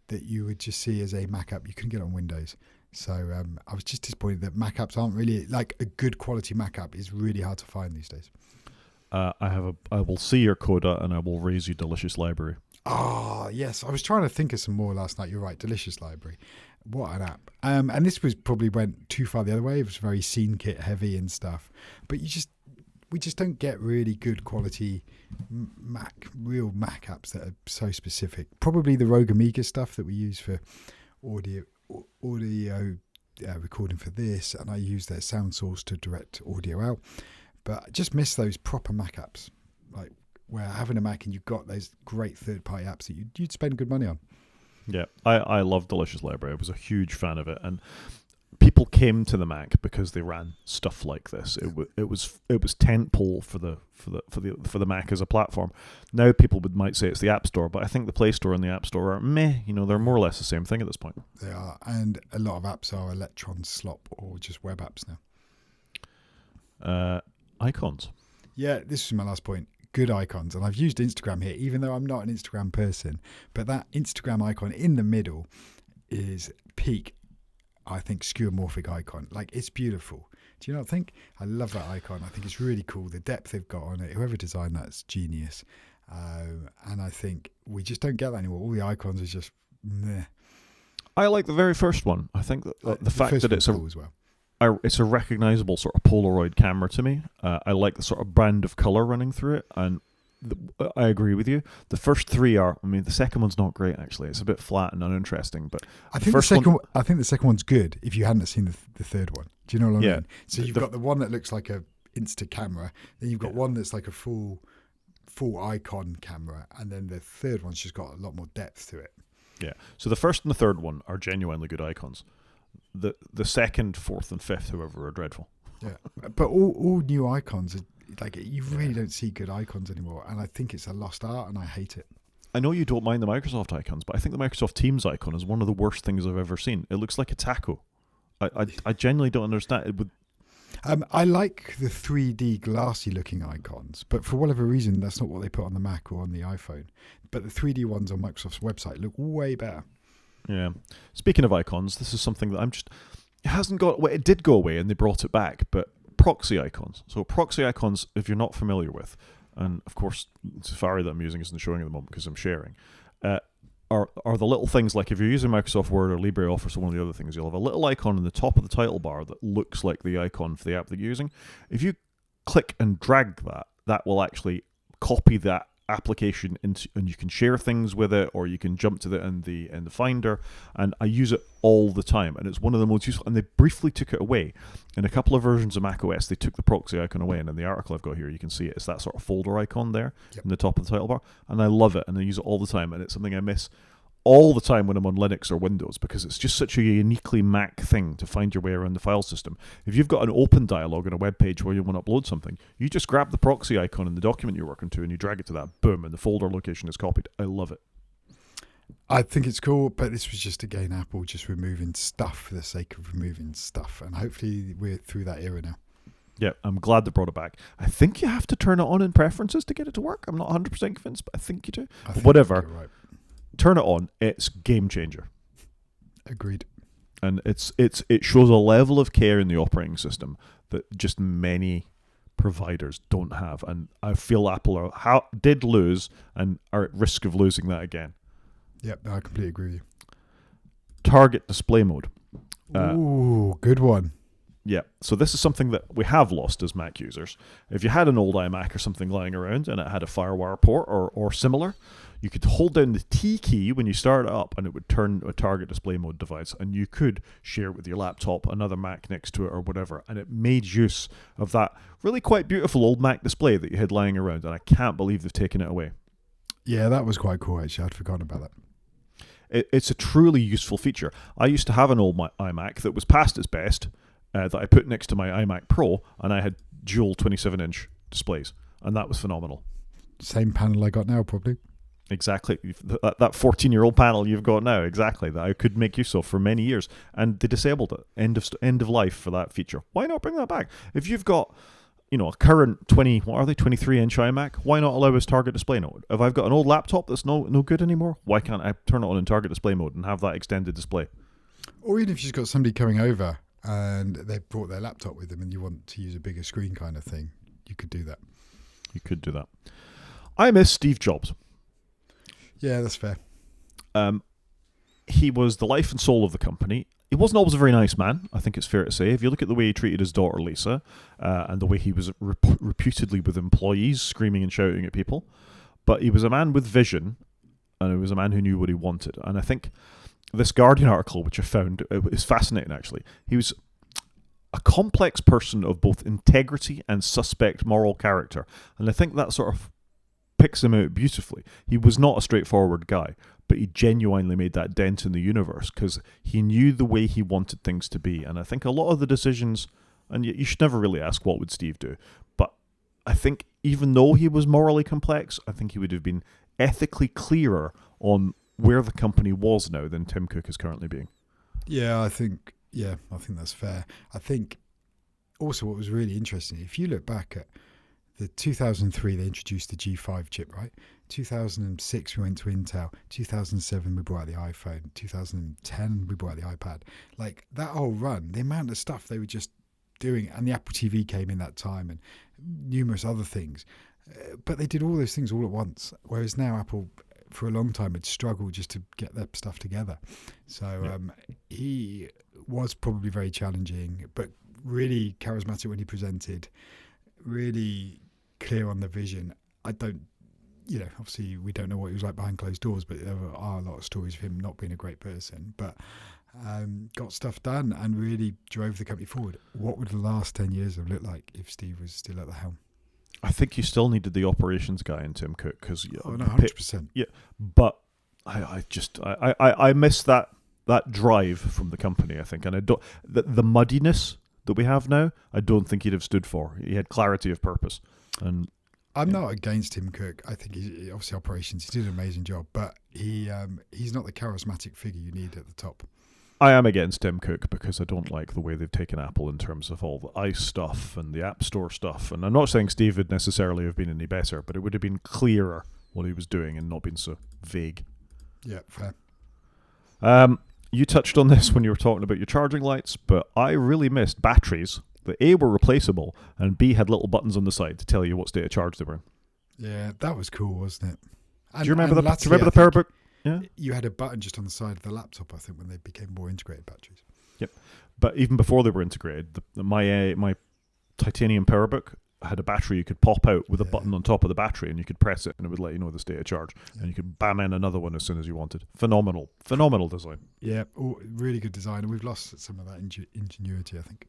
that you would just see as a Mac app. You couldn't get it on Windows. So I was just disappointed that Mac apps aren't really, like a good quality Mac app is really hard to find these days. I will see your Coda and I will raise you Delicious Library. Oh, yes. I was trying to think of some more last night. You're right. Delicious Library. What an app. And this was probably went too far the other way. It was very scene kit heavy and stuff. But we just don't get really good quality real Mac apps that are so specific. Probably the Rogue Amiga stuff that we use for audio recording for this. And I use their sound source to direct audio out. But I just miss those proper Mac apps. Like, where having a Mac and you've got those great third-party apps that you'd spend good money on. Yeah, I love Delicious Library. I was a huge fan of it, and people came to the Mac because they ran stuff like this. It was tentpole for the Mac as a platform. Now people might say it's the App Store, but I think the Play Store and the App Store are meh. You know, they're more or less the same thing at this point. They are, and a lot of apps are Electron slop or just web apps now. Icons. Yeah, this was my last point. Good icons, and I've used Instagram here, even though I'm not an Instagram person. But that Instagram icon in the middle is peak, I think, skeuomorphic icon. Like, it's beautiful. Do you not think? I love that icon. I think it's really cool. The depth they've got on it. Whoever designed that's genius. And I think we just don't get that anymore. All the icons are just meh. I like the very first one. I think that the fact that it's cool as well. It's a recognizable sort of Polaroid camera to me. I like the sort of brand of color running through it, and I agree with you. The first three are. I mean, the second one's not great actually. It's a bit flat and uninteresting. But I think the second one's good. If you hadn't seen the third one, do you know what I mean? So you've got the one that looks like a Insta camera, then you've got one that's like a full icon camera, and then the third one's just got a lot more depth to it. Yeah. So the first and the third one are genuinely good icons. The second, fourth, and fifth, however, are dreadful. Yeah, but all new icons are like, you really don't see good icons anymore, and I think it's a lost art, and I hate it. I know you don't mind the Microsoft icons, but I think the Microsoft Teams icon is one of the worst things I've ever seen. It looks like a taco. I genuinely don't understand it. I like the 3D glassy looking icons, but for whatever reason, that's not what they put on the Mac or on the iPhone. But the 3D ones on Microsoft's website look way better. Yeah. Speaking of icons, this is something that it hasn't got. Well, it did go away, and they brought it back. But proxy icons. So proxy icons, if you're not familiar with, and of course Safari that I'm using isn't showing at the moment because I'm sharing, are the little things like if you're using Microsoft Word or LibreOffice or one of the other things, you'll have a little icon in the top of the title bar that looks like the icon for the app that you're using. If you click and drag that will actually copy that application into, and you can share things with it, or you can jump to it in the Finder. And I use it all the time, and it's one of the most useful. And they briefly took it away in a couple of versions of macOS. They took the proxy icon away, and in the article I've got here, you can see it's that sort of folder icon there in the top of the title bar. And I love it, and I use it all the time. And it's something I miss all the time when I'm on Linux or Windows, because it's just such a uniquely Mac thing to find your way around the file system. If you've got an open dialog on a web page where you want to upload something, you just grab the proxy icon in the document you're working to and you drag it to that, boom, and the folder location is copied. I love it. I think it's cool, but this was just, again, Apple just removing stuff for the sake of removing stuff. And hopefully we're through that era now. Yeah, I'm glad they brought it back. I think you have to turn it on in preferences to get it to work. I'm not 100% convinced, but I think you do. Whatever. You're right. Turn it on. It's game changer. Agreed. And it shows a level of care in the operating system that just many providers don't have. And I feel Apple did lose and are at risk of losing that again. Yep, I completely agree with you. Target display mode. Ooh, good one. Yeah, so this is something that we have lost as Mac users. If you had an old iMac or something lying around and it had a FireWire port or similar, you could hold down the T key when you start it up and it would turn a target display mode device, and you could share it with your laptop, another Mac next to it or whatever, and it made use of that really quite beautiful old Mac display that you had lying around, and I can't believe they've taken it away. Yeah, that was quite cool, actually. I'd forgotten about that. It's a truly useful feature. I used to have an old iMac that was past its best, that I put next to my iMac Pro, and I had dual 27-inch displays, and that was phenomenal. Same panel I got now, probably. Exactly. That 14-year-old panel you've got now, exactly, that I could make use of for many years, and they disabled it. End of life for that feature. Why not bring that back? If you've got, a current 23-inch iMac, why not allow us target display mode? If I've got an old laptop that's no good anymore, why can't I turn it on in target display mode and have that extended display? Or even if you've got somebody coming over and they've brought their laptop with them and you want to use a bigger screen kind of thing, you could do that. You could do that. I miss Steve Jobs. Yeah, that's fair. He was the life and soul of the company. He wasn't always a very nice man, I think it's fair to say. If you look at the way he treated his daughter Lisa, and the way he was reputedly with employees screaming and shouting at people, but he was a man with vision, and he was a man who knew what he wanted. And I think this Guardian article, which I found, is fascinating actually. He was a complex person of both integrity and suspect moral character, and I think that sort of picks him out beautifully. He was not a straightforward guy, but he genuinely made that dent in the universe because he knew the way he wanted things to be. And I think a lot of the decisions, and you should never really ask what would Steve do, but I think even though he was morally complex, I think he would have been ethically clearer on where the company was now than Tim Cook is currently being. Yeah, I think that's fair. I think also what was really interesting, if you look back at the 2003, they introduced the G5 chip, right? 2006, we went to Intel. 2007, we brought out the iPhone. 2010, we brought out the iPad. Like, that whole run, the amount of stuff they were just doing, and the Apple TV came in that time, and numerous other things. But they did all those things all at once, whereas now Apple, for a long time, had struggled just to get their stuff together. So he was probably very challenging, but really charismatic when he presented, really clear on the vision. I don't, obviously we don't know what he was like behind closed doors, but there are a lot of stories of him not being a great person, but got stuff done and really drove the company forward. What would the last 10 years have looked like if Steve was still at the helm? I think you still needed the operations guy in Tim Cook because 100%. Yeah, but I miss that drive from the company. I think, and I don't the muddiness that we have now. I don't think he'd have stood for. He had clarity of purpose, and I'm not against Tim Cook. I think he obviously operations. He did an amazing job, but he's not the charismatic figure you need at the top. I am against Tim Cook because I don't like the way they've taken Apple in terms of all the ice stuff and the App Store stuff. And I'm not saying Steve would necessarily have been any better, but it would have been clearer what he was doing and not been so vague. Yeah, fair. You touched on this when you were talking about your charging lights, but I really missed batteries that A, were replaceable, and B, had little buttons on the side to tell you what state of charge they were in. Yeah, that was cool, wasn't it? Do you remember the PowerBook? Yeah, you had a button just on the side of the laptop, I think, when they became more integrated batteries. Yep. But even before they were integrated, my titanium PowerBook had a battery you could pop out with a button on top of the battery, and you could press it and it would let you know the state of charge, and you could bam in another one as soon as you wanted. Phenomenal design. Yeah, really good design, and we've lost some of that ingenuity, I think.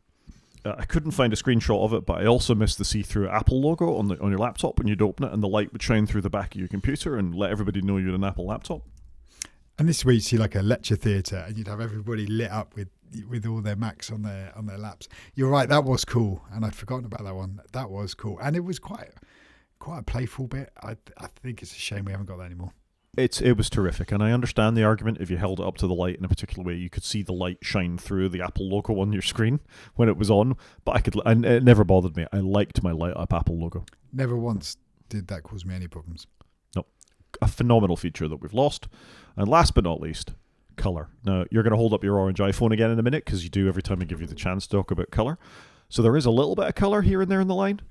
I couldn't find a screenshot of it, but I also missed the see-through Apple logo on your laptop when you'd open it, and the light would shine through the back of your computer and let everybody know you had an Apple laptop. And this is where you see like a lecture theatre, and you'd have everybody lit up with all their Macs on their laps. You're right, that was cool, and I'd forgotten about that one. That was cool, and it was quite a playful bit. I think it's a shame we haven't got that anymore. It was terrific, and I understand the argument. If you held it up to the light in a particular way, you could see the light shine through the Apple logo on your screen when it was on. But and it never bothered me. I liked my light up Apple logo. Never once did that cause me any problems. No, a phenomenal feature that we've lost. And last but not least, color. Now you're going to hold up your orange iPhone again in a minute, because you do every time I give you the chance to talk about color. So there is a little bit of color here and there in the line,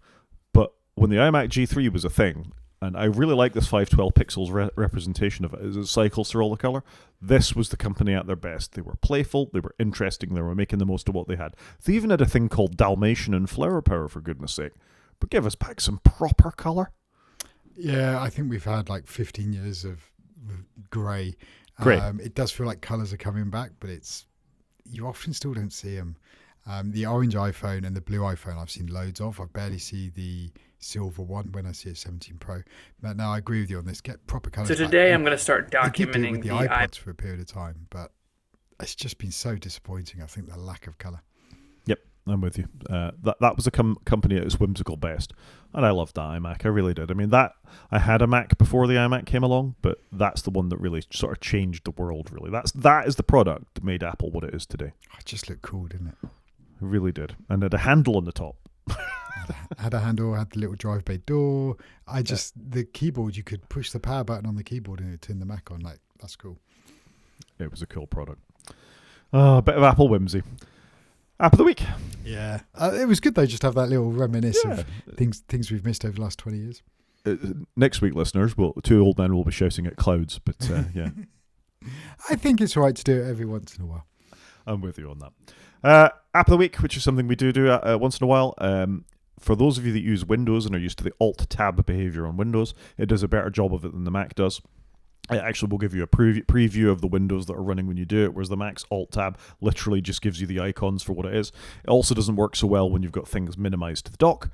but when the iMac G3 was a thing. And I really like this 512 pixels representation of it as it cycles through all the color. This was the company at their best. They were playful, they were interesting, they were making the most of what they had. They even had a thing called Dalmatian and Flower Power, for goodness sake. But give us back some proper color. Yeah, I think we've had like 15 years of grey. Great. It does feel like colours are coming back, but you often still don't see them. The orange iPhone and the blue iPhone I've seen loads of. I barely see the silver one when I see a 17 Pro. But no, I agree with you on this. Get proper colours. So today I'm going to start I did do it documenting with the iPods for a period of time, but it's just been so disappointing. I think the lack of colour. Yep, I'm with you. That was a company at its whimsical best, and I loved that iMac. I really did. I mean, I had a Mac before the iMac came along, but that's the one that really sort of changed the world. Really, that is the product that made Apple what it is today. It just looked cool, didn't it? It really did, and it had a handle on the top. Had a handle, had the little drive bay door. The keyboard, you could push the power button on the keyboard and it would turn the Mac on. Like, that's cool. It was a cool product. A bit of Apple whimsy. App of the week. Yeah. It was good though, just to have that little reminisce of things we've missed over the last 20 years. Next week, listeners, two old men will be shouting at clouds, but yeah. I think it's right to do it every once in a while. I'm with you on that. App of the week, which is something we do once in a while. For those of you that use Windows and are used to the Alt-Tab behavior on Windows, it does a better job of it than the Mac does. It actually will give you a preview of the windows that are running when you do it, whereas the Mac's Alt-Tab literally just gives you the icons for what it is. It also doesn't work so well when you've got things minimized to the dock.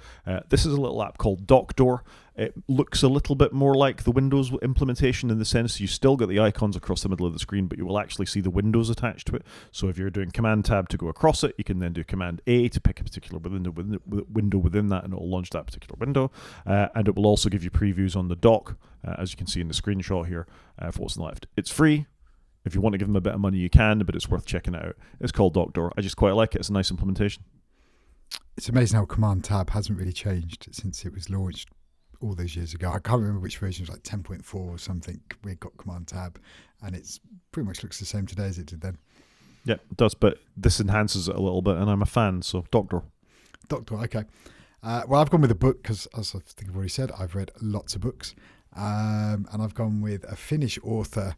This is a little app called Dock Door. It looks a little bit more like the Windows implementation in the sense you still get the icons across the middle of the screen, but you will actually see the windows attached to it. So if you're doing Command Tab to go across it, you can then do Command A to pick a particular window within that, and it will launch that particular window. And it will also give you previews on the dock, as you can see in the screenshot here, for what's left. It's free. If you want to give them a bit of money, you can, but it's worth checking it out. It's called Dock Door. I just quite like it. It's a nice implementation. It's amazing how Command Tab hasn't really changed since it was launched all those years ago. I can't remember which version, it was like 10.4 or something. We got Command Tab, and it's pretty much looks the same today as it did then. Yeah, it does, but this enhances it a little bit, and I'm a fan, so Dock Door. Dock Door, okay. Well, I've gone with a book because, as I think I've already said, I've read lots of books. And I've gone with a Finnish author,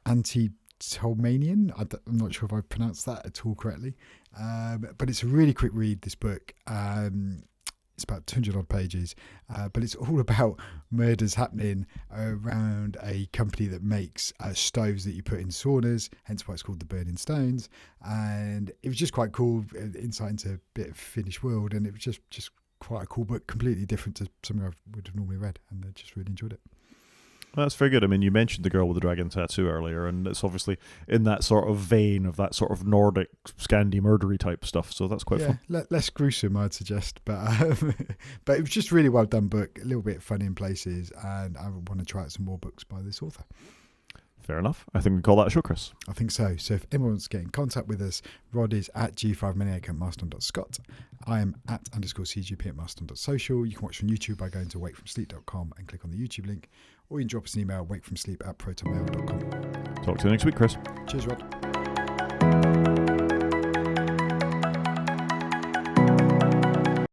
Antti Tuominen. I'm not sure if I pronounced that at all correctly. But it's a really quick read, this book. It's about 200 odd pages, but it's all about murders happening around a company that makes stoves that you put in saunas, hence why it's called the Burning Stones. And it was just quite cool insight into a bit of Finnish world, and it was just quite a cool book, completely different to something I would have normally read, and I just really enjoyed it. Well, that's very good. I mean, you mentioned the girl with the dragon tattoo earlier, and it's obviously in that sort of vein of that sort of Nordic, Scandi, murdery type stuff, so that's quite fun. Less gruesome, I'd suggest, but it was just really well done book, a little bit funny in places, and I want to try out some more books by this author. Fair enough. I think we call that a show, Chris. I think so. So if anyone wants to get in contact with us, Rod is at g5maniac@mastodon.scot. I am at _CGP at mastodon.social. You can watch on YouTube by going to wakefromsleep.com and click on the YouTube link, or you can drop us an email, wakefromsleep@protonmail.com. Talk to you next week, Chris. Cheers, Rod.